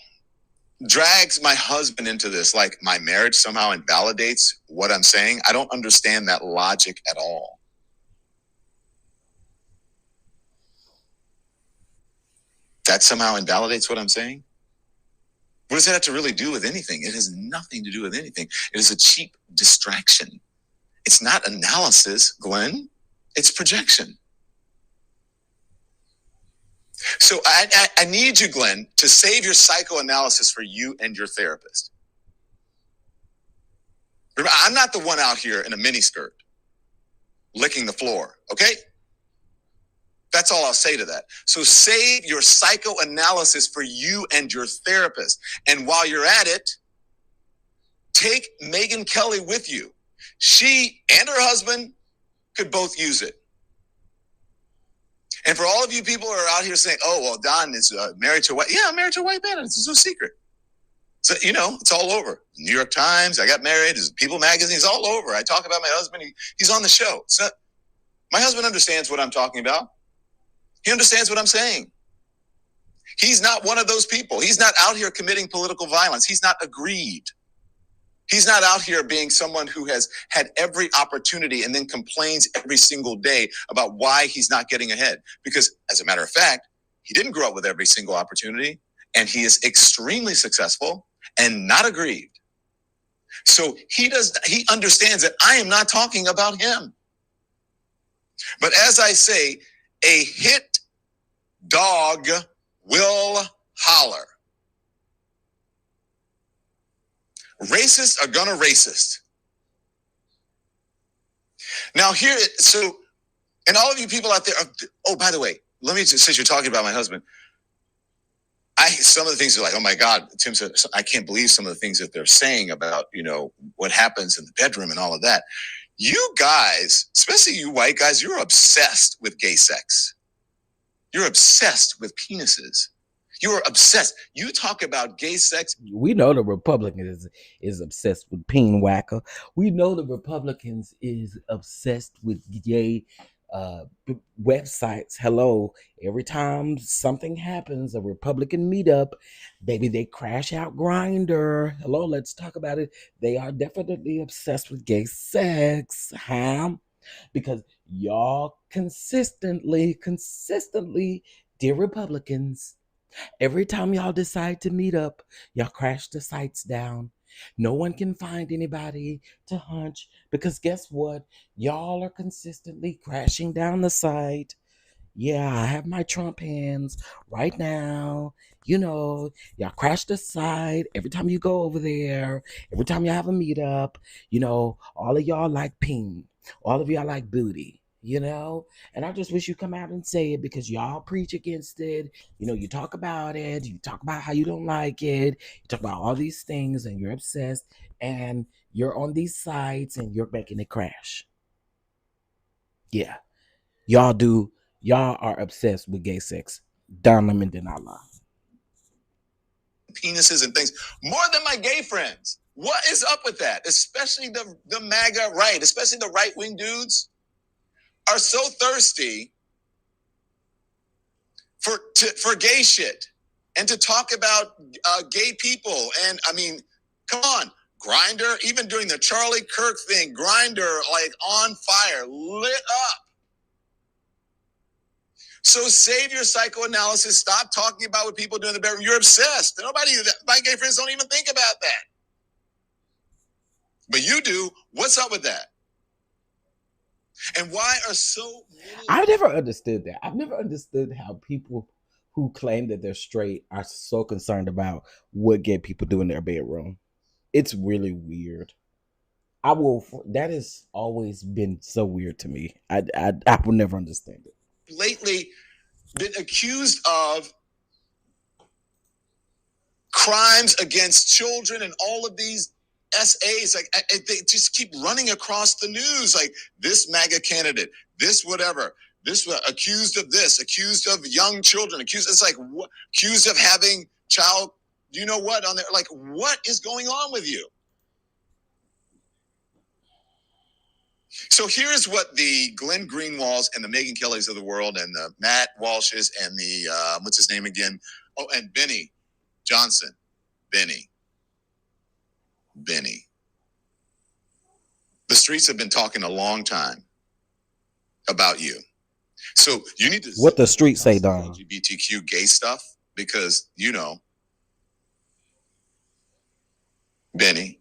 drags my husband into this, like my marriage somehow invalidates what I'm saying. I don't understand that logic at all. That somehow invalidates what I'm saying? What does that have to really do with anything? It has nothing to do with anything. It is a cheap distraction. It's not analysis, Glenn. It's projection. So I need you, Glenn, to save your psychoanalysis for you and your therapist. Remember, I'm not the one out here in a miniskirt licking the floor, okay? That's all I'll say to that. So save your psychoanalysis for you and your therapist. And while you're at it, take Megyn Kelly with you. She and her husband could both use it. And for all of you people who are out here saying, oh, well, Don is married to a white. Yeah, I'm married to a white man. It's no secret. So, you know, it's all over. New York Times, I got married. There's People magazine. It's all over. I talk about my husband. He's on the show. So my husband understands what I'm talking about. He understands what I'm saying. He's not one of those people. He's not out here committing political violence. He's not aggrieved. He's not out here being someone who has had every opportunity and then complains every single day about why he's not getting ahead. Because as a matter of fact, he didn't grow up with every single opportunity, and he is extremely successful and not aggrieved. So he understands that I am not talking about him. But as I say, a hit dog will holler. Racists are gonna racist. Now here, so, and all of you people out there, oh, by the way, let me just, since you're talking about my husband, some of the things are like, oh my God, Tim said, I can't believe some of the things that they're saying about, what happens in the bedroom and all of that. You guys, especially you white guys, you're obsessed with gay sex. You're obsessed with penises. You are obsessed. You talk about gay sex. We know the Republicans is obsessed with peen whacker. We know the Republicans is obsessed with gay websites. Hello, every time something happens, a Republican meetup, baby, they crash out Grindr. Hello, let's talk about it. They are definitely obsessed with gay sex, huh? Because y'all consistently, dear Republicans, every time y'all decide to meet up, y'all crash the sites down. No one can find anybody to hunch because guess what? Y'all are consistently crashing down the site. Yeah, I have my Trump hands right now. Y'all crash the site every time you go over there, every time you have a meetup. All of y'all like ping, all of y'all like booty. And I just wish you come out and say it because y'all preach against it. You talk about it, you talk about how you don't like it, you talk about all these things and you're obsessed and you're on these sites and you're making it crash. Yeah, y'all are obsessed with gay sex. Don Lemon did not lie. Penises and things more than my gay friends. What is up with that? Especially the MAGA right, especially the right-wing dudes are so thirsty for gay shit and to talk about gay people. And I mean, come on, Grindr, even during the Charlie Kirk thing, Grindr like on fire, lit up. So save your psychoanalysis. Stop talking about what people do in the bedroom. You're obsessed. My gay friends don't even think about that. But you do. What's up with that? And why are so many... I've never understood that. I've never understood how people who claim that they're straight are so concerned about what gay people do in their bedroom. It's really weird. That has always been so weird to me. I will never understand it. Lately been accused of crimes against children and all of these SAs, like they just keep running across the news, like this MAGA candidate, this whatever, this accused of this, accused of young children, it's like accused of having child, on there, like what is going on with you? So here's what the Glenn Greenwalds and the Megyn Kellys of the world and the Matt Walshes and the what's his name again? Oh, and Benny Johnson, Benny. The streets have been talking a long time about you. So you need to... What the streets say, Don? LGBTQ gay stuff, because, Benny.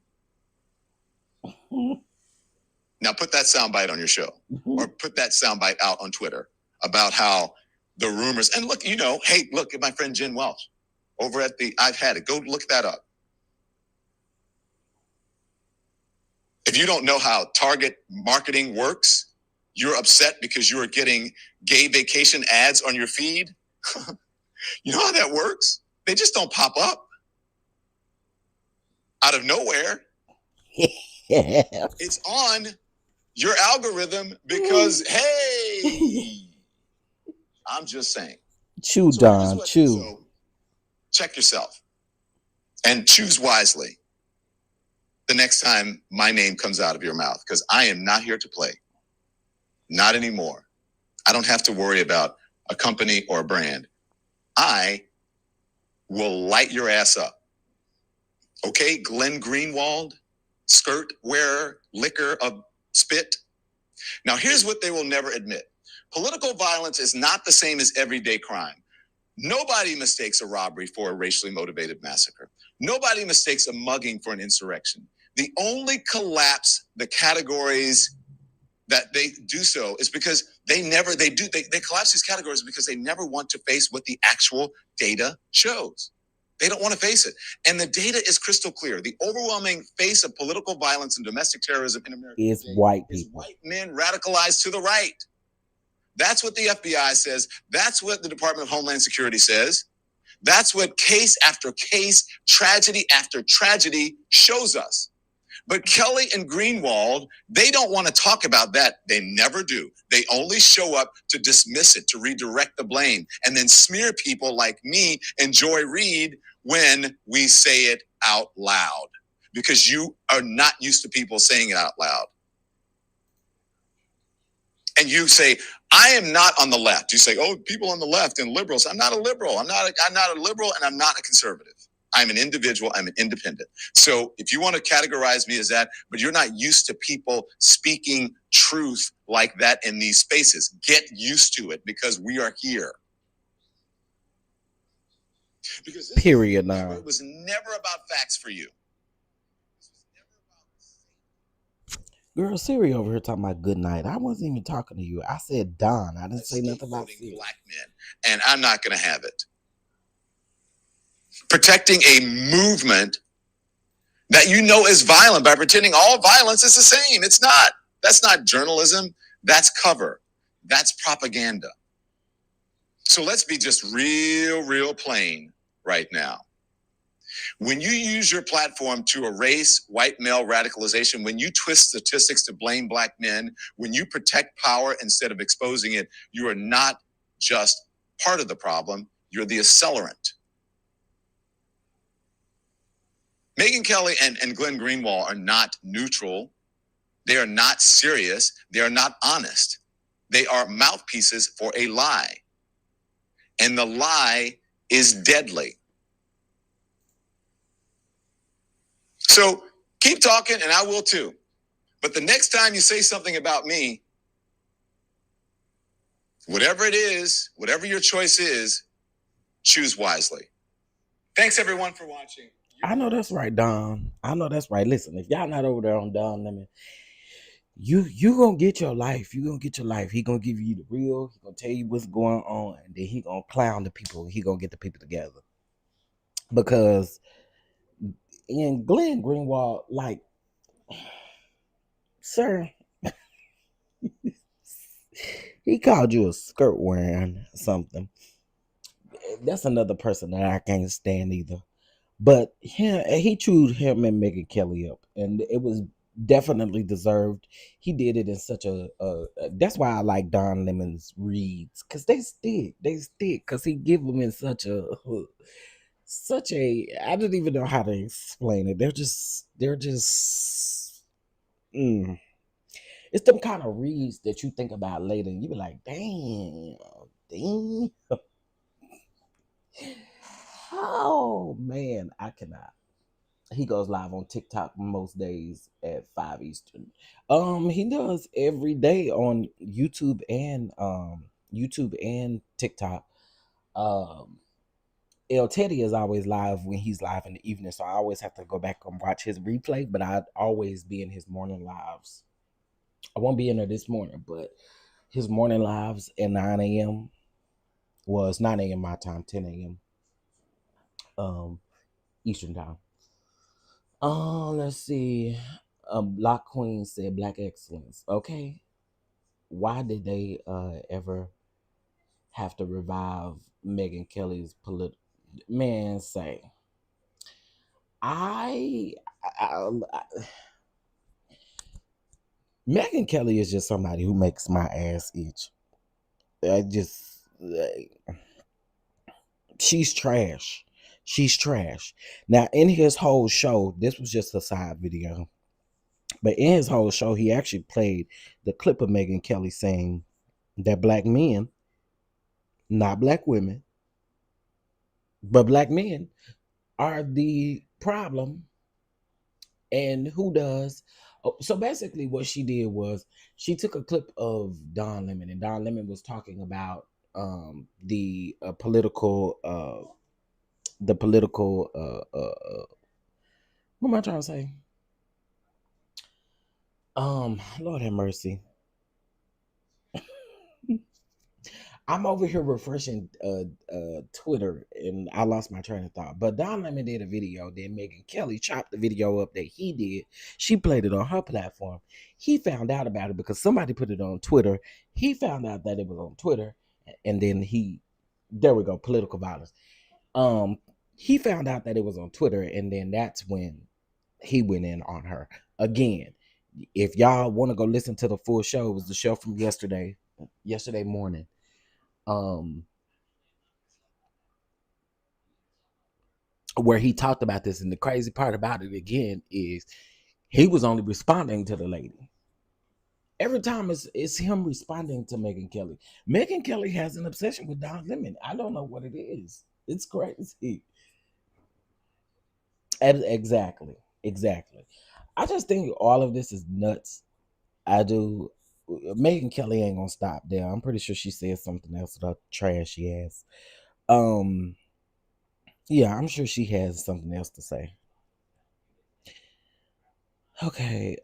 Now put that soundbite on your show or put that soundbite out on Twitter about how the rumors... And look, hey, look at my friend Jen Welch over at I've Had It. Go look that up. If you don't know how target marketing works, you're upset because you are getting gay vacation ads on your feed. You know how that works? They just don't pop up out of nowhere. It's on your algorithm because, hey, I'm just saying. Chew, Don, chew. So check yourself and choose wisely the next time my name comes out of your mouth, because I am not here to play. Not anymore. I don't have to worry about a company or a brand. I will light your ass up. Okay, Glenn Greenwald, skirt wearer, liquor of spit. Now, here's what they will never admit. Political violence is not the same as everyday crime. Nobody mistakes a robbery for a racially motivated massacre. Nobody mistakes a mugging for an insurrection. The only collapse the categories that they do so is because They collapse these categories because they never want to face what the actual data shows. They don't want to face it. And the data is crystal clear. The overwhelming face of political violence and domestic terrorism in America is white people. Is white men radicalized to the right. That's what the FBI says. That's what the Department of Homeland Security says. That's what case after case, tragedy after tragedy shows us. But Kelly and Greenwald, they don't want to talk about that. They never do. They only show up to dismiss it, to redirect the blame, and then smear people like me and Joy Reid when we say it out loud. Because you are not used to people saying it out loud. And you say, I am not on the left. You say, oh, people on the left and liberals. I'm not a liberal. I'm not a liberal, and I'm not a conservative. I'm an individual. I'm an independent. So if you want to categorize me as that, but you're not used to people speaking truth like that in these spaces, get used to it, because we are here. Because period. Now it was never about facts for you. Girl, Siri over here talking about good night. I wasn't even talking to you. I said Don. I didn't say nothing about Siri. Black men, and I'm not going to have it. Protecting a movement that you know is violent by pretending all violence is the same. It's not. That's not journalism. That's cover. That's propaganda. So let's be just real plain right now. When you use your platform to erase white male radicalization, when you twist statistics to blame black men, when you protect power instead of exposing it, you are not just part of the problem, you're the accelerant. Megyn Kelly and Glenn Greenwald are not neutral. They are not serious. They are not honest. They are mouthpieces for a lie. And the lie is deadly. So keep talking, and I will too. But the next time you say something about me, whatever it is, whatever your choice is, choose wisely. Thanks, everyone, for watching. I know that's right, Don. I know that's right. Listen, if y'all not over there on Don Lemon, you gonna get your life. You gonna get your life. He gonna give you the real. He gonna tell you what's going on, and then he gonna clown the people. He gonna get the people together. Because in Glenn Greenwald, like, sir, he called you a skirt wearing something. That's another person that I can't stand either. But he chewed him and Megyn Kelly up, and it was definitely deserved. He did it in such a that's why I like Don Lemon's reads, because they stick, because he give them in such a I don't even know how to explain it. They're just it's them kind of reads that you think about later and you be like, damn. Oh man, I cannot. He goes live on TikTok most days at 5 Eastern. He does every day on YouTube and TikTok. El Teddy is always live when he's live in the evening, so I always have to go back and watch his replay, but I'd always be in his morning lives. I won't be in there this morning, but his morning lives at 9 a.m. was 9 a.m. my time, 10 a.m. Eastern time. Let's see. Block Queen said Black Excellence. Okay. Why did they ever have to revive Megyn Kelly's political man? Say, I Megyn Kelly is just somebody who makes my ass itch. She's trash. She's trash. Now, in his whole show, this was just a side video, but in his whole show, he actually played the clip of Megyn Kelly saying that black men, not black women, but black men are the problem. And who does? So basically what she did was she took a clip of Don Lemon, and Don Lemon was talking about the political what am I trying to say? Lord have mercy. I'm over here refreshing Twitter, and I lost my train of thought. But Don Lemon did a video. Then Megan Kelly chopped the video up that he did. She played it on her platform. He found out about it because somebody put it on Twitter. He found out that it was on Twitter, and then there we go, political violence. Um, he found out that it was on Twitter, and then that's when he went in on her again. If y'all want to go listen to the full show, it was the show from yesterday morning. Um, where he talked about this, and the crazy part about it again is he was only responding to the lady. Every time it's him responding to Megan Kelly. Megan Kelly has an obsession with Don Lemon. I don't know what it is. It's crazy. Exactly. Exactly. I just think all of this is nuts. I do. Megan Kelly ain't gonna stop there. I'm pretty sure she said something else about trash she has. Um, yeah, I'm sure she has something else to say. Okay.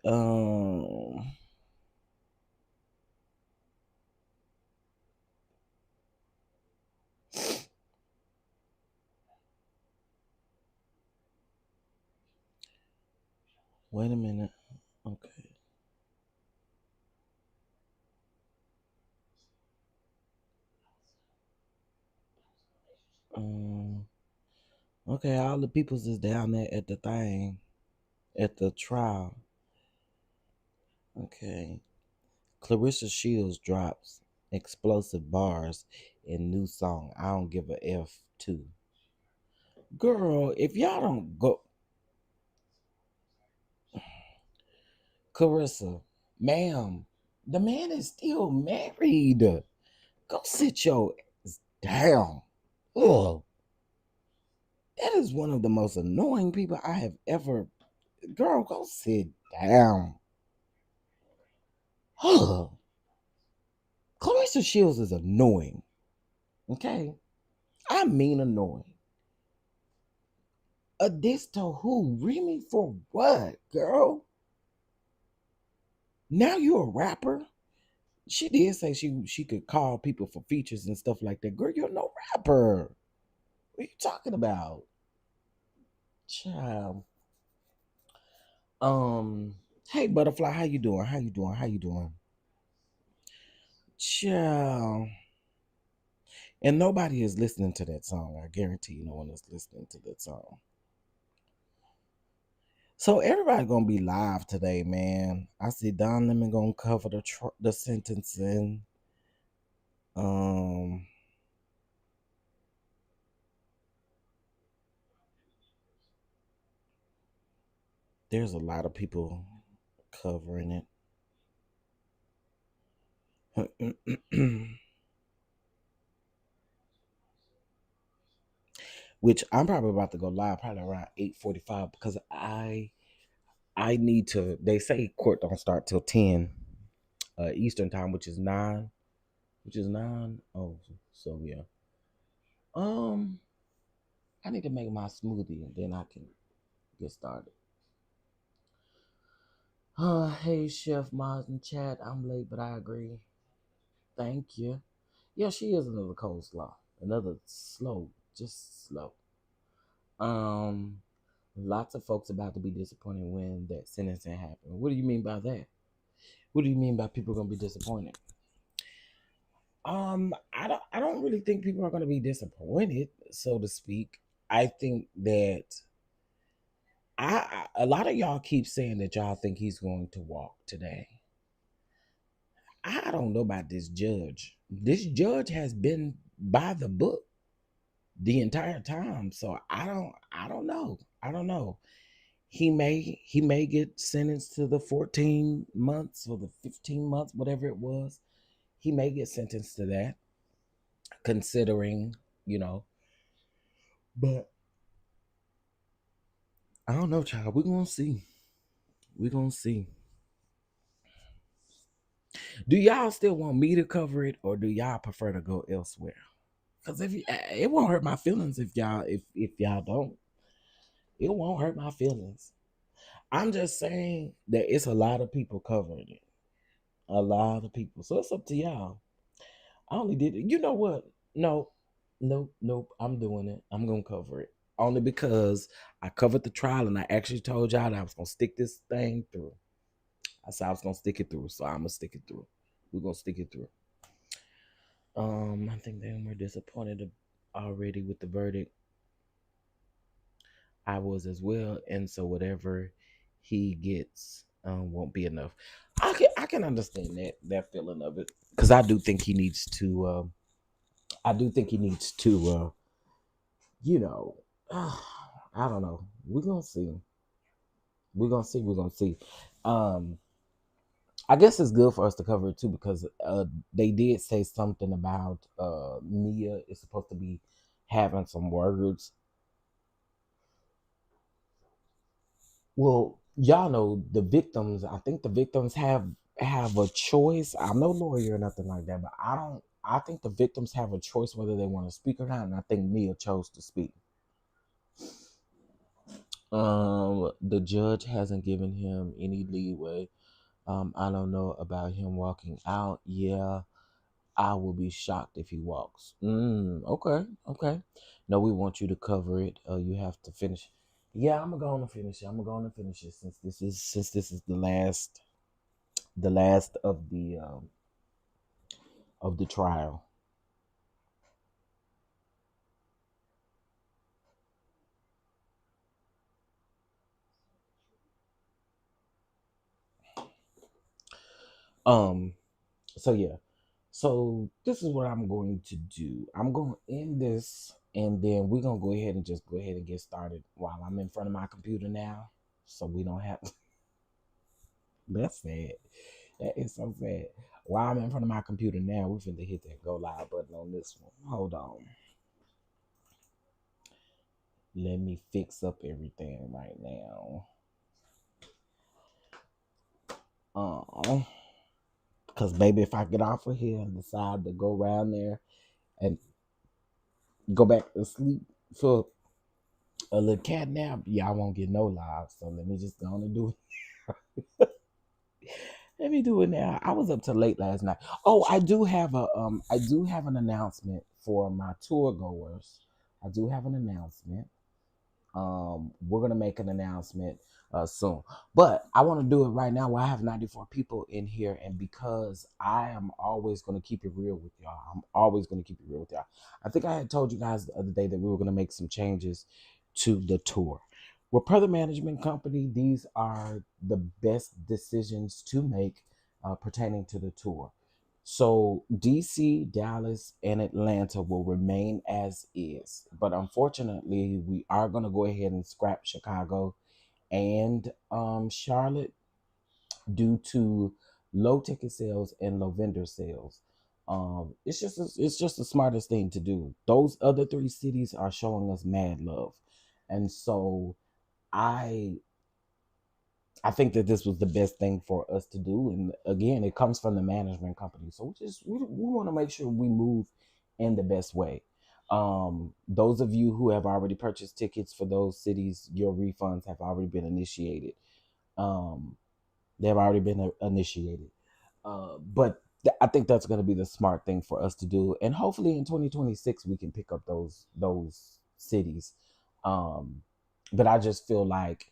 Wait a minute. Okay. Um. Okay. All the peoples is down there at the thing, at the trial. Okay. Clarissa Shields drops explosive bars in new song. I don't give a F two. Girl, if y'all don't go, Clarissa, ma'am, the man is still married. Go sit your ass down. Ugh. That is one of the most annoying people I have ever. Girl, go sit down. Ugh. Clarissa Shields is annoying. Okay? I mean annoying. A diss to who? Remy for what, girl? Now you a rapper? She did say she could call people for features and stuff like that. Girl, you're no rapper. What are you talking about? Child. Um, hey butterfly, how you doing? How you doing? How you doing? Child. And nobody is listening to that song. I guarantee you no one is listening to that song. So everybody gonna be live today, man. I see Don Lemon gonna cover the sentencing. Um, there's a lot of people covering it. Which I'm probably about to go live probably around 8:45 because I need to. They say court don't start till 10 Eastern time, which is 9. Which is 9. Oh, so yeah. Um, I need to make my smoothie and then I can get started. Hey Chef Maz in chat. I'm late, but I agree. Thank you. Yeah, she is another coleslaw. Another slow, just slow. Um, Lots of folks about to be disappointed when that sentencing happened. What do you mean by that? What do you mean by people gonna be disappointed? I don't really think people are gonna be disappointed, so to speak. I think that a lot of y'all keep saying that y'all think he's going to walk today. I don't know about this judge. This judge has been by the book the entire time, so I don't know. I don't know. He may get sentenced to the 14 months or the 15 months, whatever it was. He may get sentenced to that, considering, you know. But I don't know, child. We're gonna see. We're gonna see. Do y'all still want me to cover it, or do y'all prefer to go elsewhere? Because it won't hurt my feelings if y'all don't. It won't hurt my feelings. I'm just saying that it's a lot of people covering it. A lot of people. So it's up to y'all. I only did it. You know what? No, nope. I'm doing it. I'm gonna cover it only because I covered the trial and I actually told y'all that I was gonna stick this thing through. I said I was gonna stick it through, so I'm gonna stick it through. We're gonna stick it through. I think they were disappointed already with the verdict. I was as well, and so whatever he gets won't be enough. I can understand that feeling of it because I do think he needs to. I do think he needs to. You know, I don't know. We're gonna see. We're gonna see. We're gonna see. Um, I guess it's good for us to cover it too because they did say something about Mia is supposed to be having some words. Well, y'all know the victims. I think the victims have a choice. I'm no lawyer or nothing like that, but I don't. I think the victims have a choice whether they want to speak or not, and I think Mia chose to speak. The judge hasn't given him any leeway. I don't know about him walking out. Yeah, I will be shocked if he walks. Okay, okay. No, we want you to cover it. You have to finish. Yeah, I'm gonna go on and finish it. I'm gonna go on and finish it since this is the last of the trial. Um. So yeah. So this is what I'm going to do. I'm going to end this, and then we're gonna go ahead and just go ahead and get started while I'm in front of my computer now, so we don't have. That's sad. That is so sad. While I'm in front of my computer now, we finna hit that go live button on this one. Hold on. Let me fix up everything right now. Cause baby, if I get off of here and decide to go around there and go back to sleep for a little cat nap, y'all won't get no live. So let me just go on and do it. Let me do it now. I was up till late last night. Oh, I do have an announcement for my tour goers. I do have an announcement. We're gonna make an announcement soon, but I want to do it right now while I have 94 people in here, and because I am always gonna keep it real with y'all. I'm always gonna keep it real with y'all. I think I had told you guys the other day that we were gonna make some changes to the tour. We're per the management company. These are the best decisions to make pertaining to the tour. So DC, Dallas, and Atlanta will remain as is. But unfortunately, we are going to go ahead and scrap Chicago and Charlotte due to low ticket sales and low vendor sales. It's just the smartest thing to do. Those other three cities are showing us mad love, and so I I think that this was the best thing for us to do. And again, it comes from the management company. So we want to make sure we move in the best way. Those of you who have already purchased tickets for those cities, your refunds have already been initiated. Um, they've already been initiated. I think that's going to be the smart thing for us to do. And hopefully in 2026 we can pick up those cities. Um, but I just feel like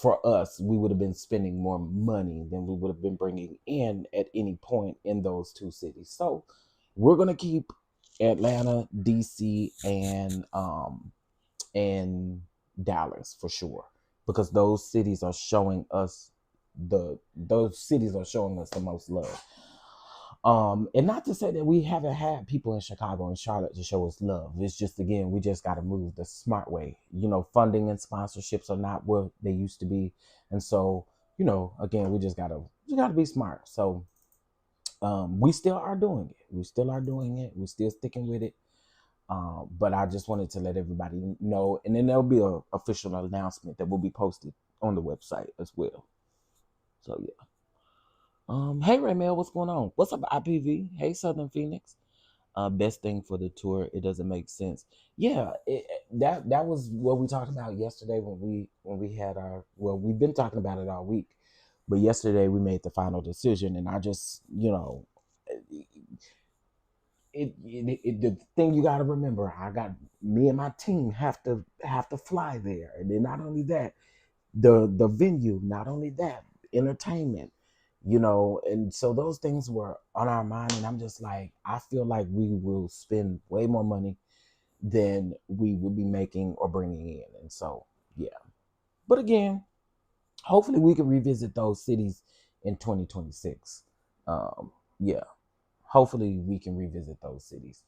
for us, we would have been spending more money than we would have been bringing in at any point in those two cities. So we're gonna keep Atlanta, DC, and Dallas for sure because those cities are showing us the most love. And not to say that we haven't had people in Chicago and Charlotte to show us love. It's just again, we just got to move the smart way. Funding and sponsorships are not what they used to be, and so again, we just gotta be smart. So we still are doing it. We still are doing it. We're still sticking with it. But I just wanted to let everybody know, and then there'll be a official announcement that will be posted on the website as well. So yeah. Hey Raymel, what's going on? What's up, IPV? Hey Southern Phoenix. Best thing for the tour. It doesn't make sense. Yeah, that was what we talked about yesterday when we had our. Well, we've been talking about it all week, but yesterday we made the final decision, and I just the thing you got to remember, me and my team have to fly there, and then not only that, the venue, not only that, entertainment, and so those things were on our mind, and I'm just like, I feel like we will spend way more money than we will be making or bringing in, and so yeah. But again, hopefully we can revisit those cities in 2026. Yeah, hopefully we can revisit those cities.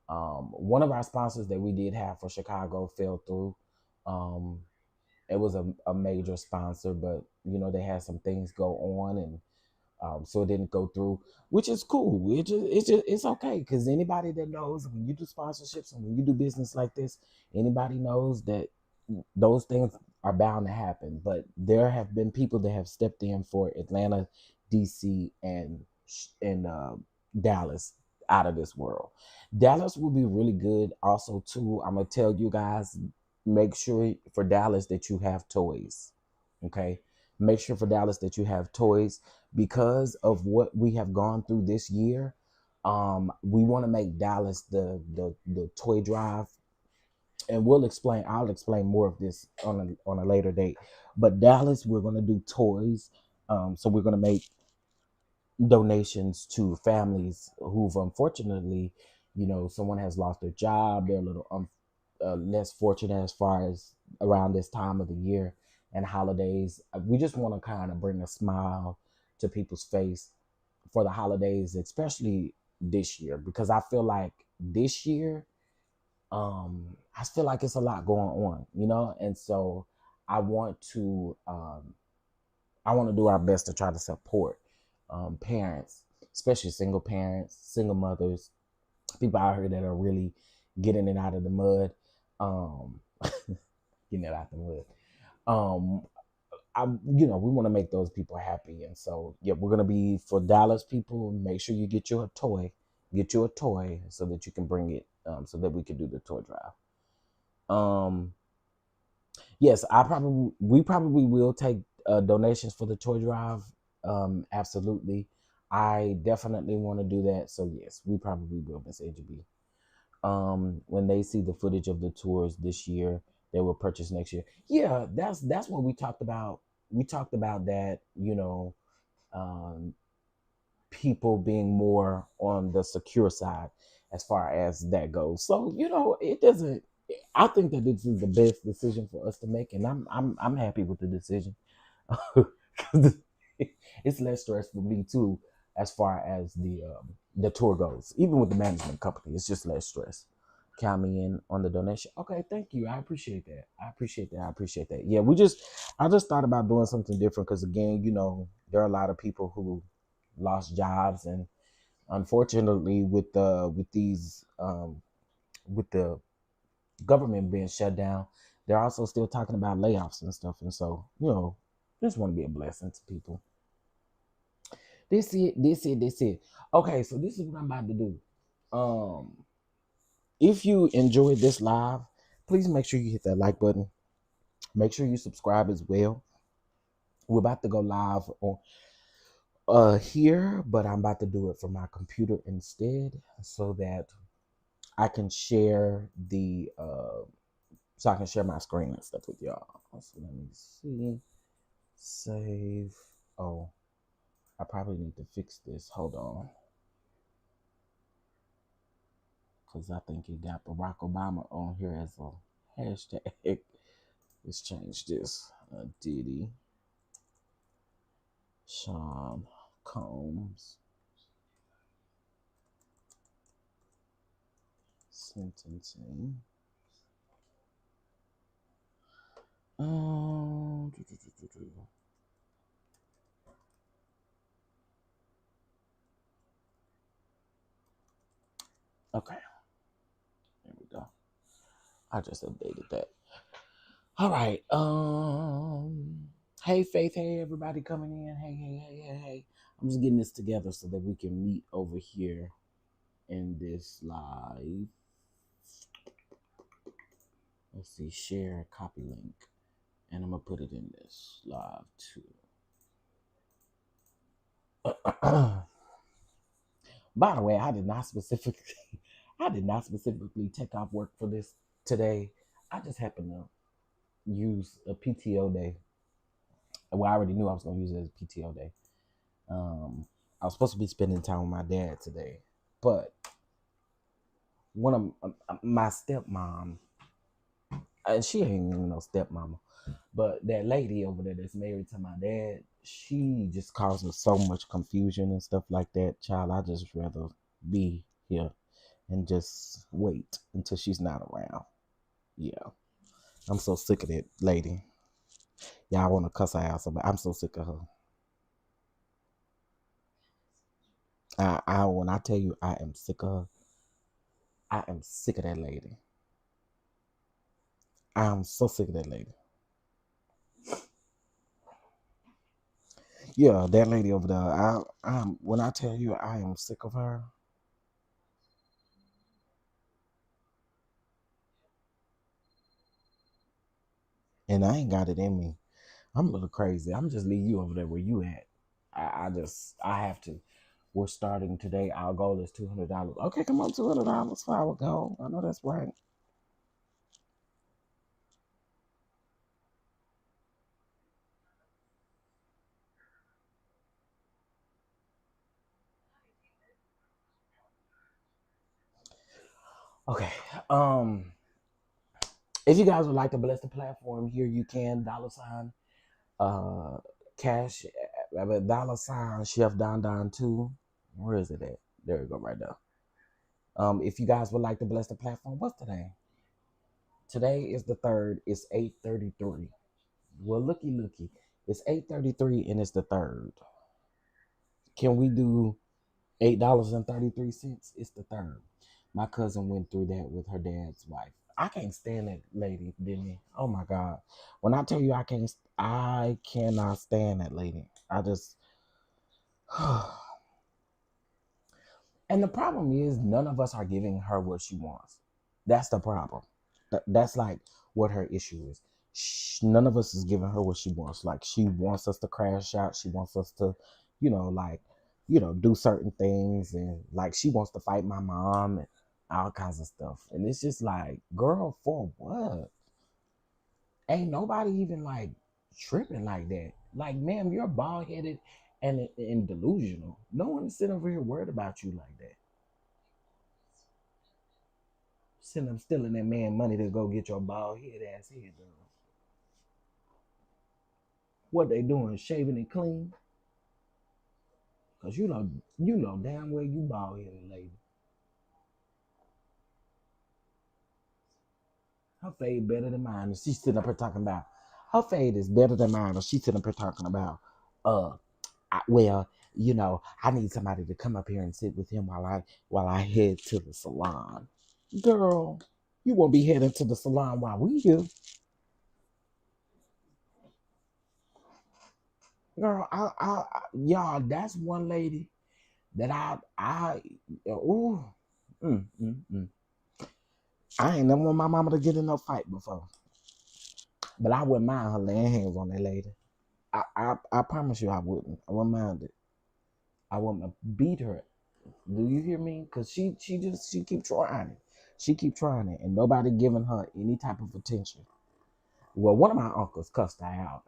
One of our sponsors that we did have for Chicago fell through. Um, it was a major sponsor, but they had some things go on, and so it didn't go through, which is cool. It's okay, because anybody that knows, when you do sponsorships and when you do business like this, anybody knows that those things are bound to happen. But there have been people that have stepped in for Atlanta, DC, and Dallas, out of this world. Dallas will be really good also too. I'm gonna tell you guys, make sure for Dallas that you have toys. Okay, make sure for Dallas that you have toys, because of what we have gone through this year. We want to make Dallas the toy drive, and I'll explain more of this on a later date. But Dallas, we're going to do toys. So we're going to make donations to families who've, unfortunately, someone has lost their job. They're a little less fortunate as far as around this time of the year and holidays. We just want to kind of bring a smile to people's face for the holidays, especially this year, because I feel like this year, I feel like it's a lot going on, and so I want to, do our best to try to support parents, especially single parents, single mothers, people out here that are really getting it out of the mud, um, getting it out the mud. Um, we want to make those people happy, and so yeah, we're gonna be for Dallas people. Make sure you get you a toy so that you can bring it, so that we can do the toy drive. Um, yes, we probably will take donations for the toy drive. Absolutely, I definitely want to do that. So yes, we probably will, Miss AGB. When they see the footage of the tours this year, they will purchase next year. Yeah, that's what we talked about. We talked about that, um, people being more on the secure side as far as that goes. So it doesn't. I think that this is the best decision for us to make, and I'm happy with the decision. 'Cause it's less stress for me too, as far as the tour goes. Even with the management company, it's just less stress. Count me in on the donation. Okay, thank you. I appreciate that. I appreciate that. Yeah, I just thought about doing something different, because again, there are a lot of people who lost jobs, and unfortunately, with the government being shut down, they're also still talking about layoffs and stuff. And so, just want to be a blessing to people. This it. Okay, so this is what I'm about to do. If you enjoyed this live, please make sure you hit that like button. Make sure you subscribe as well. We're about to go live on here, but I'm about to do it from my computer instead, so that I can share so I can share my screen and stuff with y'all. So let me see. Save. Oh, I probably need to fix this. Hold on. Because I think it got Barack Obama on here as a hashtag. Let's change this. Diddy. Sean Combs. Sentencing. Um, okay, there we go. I just updated that. All right. Hey Faith. Hey everybody coming in. Hey. I'm just getting this together so that we can meet over here in this live. Let's see. Share copy link, and I'm gonna put it in this live too. By the way, I did not specifically take off work for this today. I just happened to use a PTO day. Well, I already knew I was going to use it as a PTO day. I was supposed to be spending time with my dad today, but one of my stepmom, and she ain't even no stepmama, but that lady over there that's married to my dad, she just causes so much confusion and stuff like that. Child, I just rather be here and just wait until she's not around. Yeah, I'm so sick of that lady. Yeah, I want to cuss her out, but I'm so sick of her. When I tell you I am sick of her, I am sick of that lady. I'm so sick of that lady. Yeah, that lady over there. When I tell you I am sick of her, and I ain't got it in me. I'm a little crazy. I'm just leave you over there where you at. I have to. We're starting today. Our goal is $200. Okay, come on, $200 for our goal. I know that's right. Okay. If you guys would like to bless the platform here, you can $ uh cash $, Chef Don 2. Where is it at? There you go, right there. If you guys would like to bless the platform, what's today? Today is the 3rd. It's 8:33. Well, looky. It's 8:33 and it's the 3rd. Can we do $8.33? It's the 3rd. My cousin went through that with her dad's wife. I can't stand that lady, Denny. Oh my God. When I tell you I cannot stand that lady. I just and the problem is none of us are giving her what she wants. That's the problem. That's like what her issue is. None of us is giving her what she wants. Like she wants us to crash out. She wants us to, like, do certain things, and like she wants to fight my mom and all kinds of stuff. And it's just like, girl, for what? Ain't nobody even like tripping like that. Like, ma'am, you're bald headed and delusional. No one is sitting over here worried about you like that. Sitting up stealing that man money to go get your bald head ass head done. What they doing? Shaving it clean? Cause you know damn well you bald headed lady. Her fade better than mine. And she's sitting up here talking about her fade is better than mine. And she's sitting up here talking about, uh, well, I need somebody to come up here and sit with him while I head to the salon. Girl, you won't be heading to the salon while we here. Girl, y'all, that's one lady that ooh, mm, mm, mm. I ain't never want my mama to get in no fight before, but I wouldn't mind her laying hands on that lady. I promise you, I wouldn't. I wouldn't mind it. I wouldn't beat her. Do you hear me? Cause she keep trying it. She keep trying it, and nobody giving her any type of attention. Well, one of my uncles cussed her out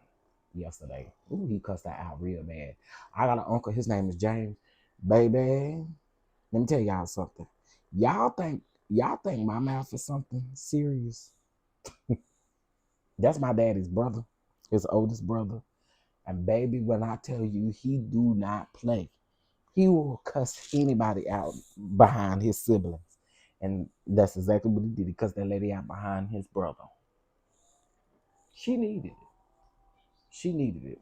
yesterday. Ooh, he cussed her out real bad. I got an uncle. His name is James. Baby, let me tell y'all something. Y'all think my mouth is something serious? That's my daddy's brother, his oldest brother. And baby, when I tell you he do not play, he will cuss anybody out behind his siblings. And that's exactly what he did. He cussed that lady out behind his brother. She needed it. She needed it.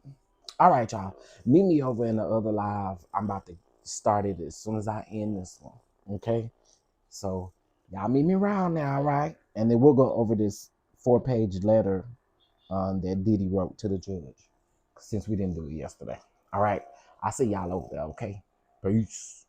All right, y'all. Meet me over in the other live. I'm about to start it as soon as I end this one. Okay? So y'all meet me around now, all right? And then we'll go over this 4-page letter that Diddy wrote to the judge, since we didn't do it yesterday. All right. I'll see y'all over there, okay? Peace.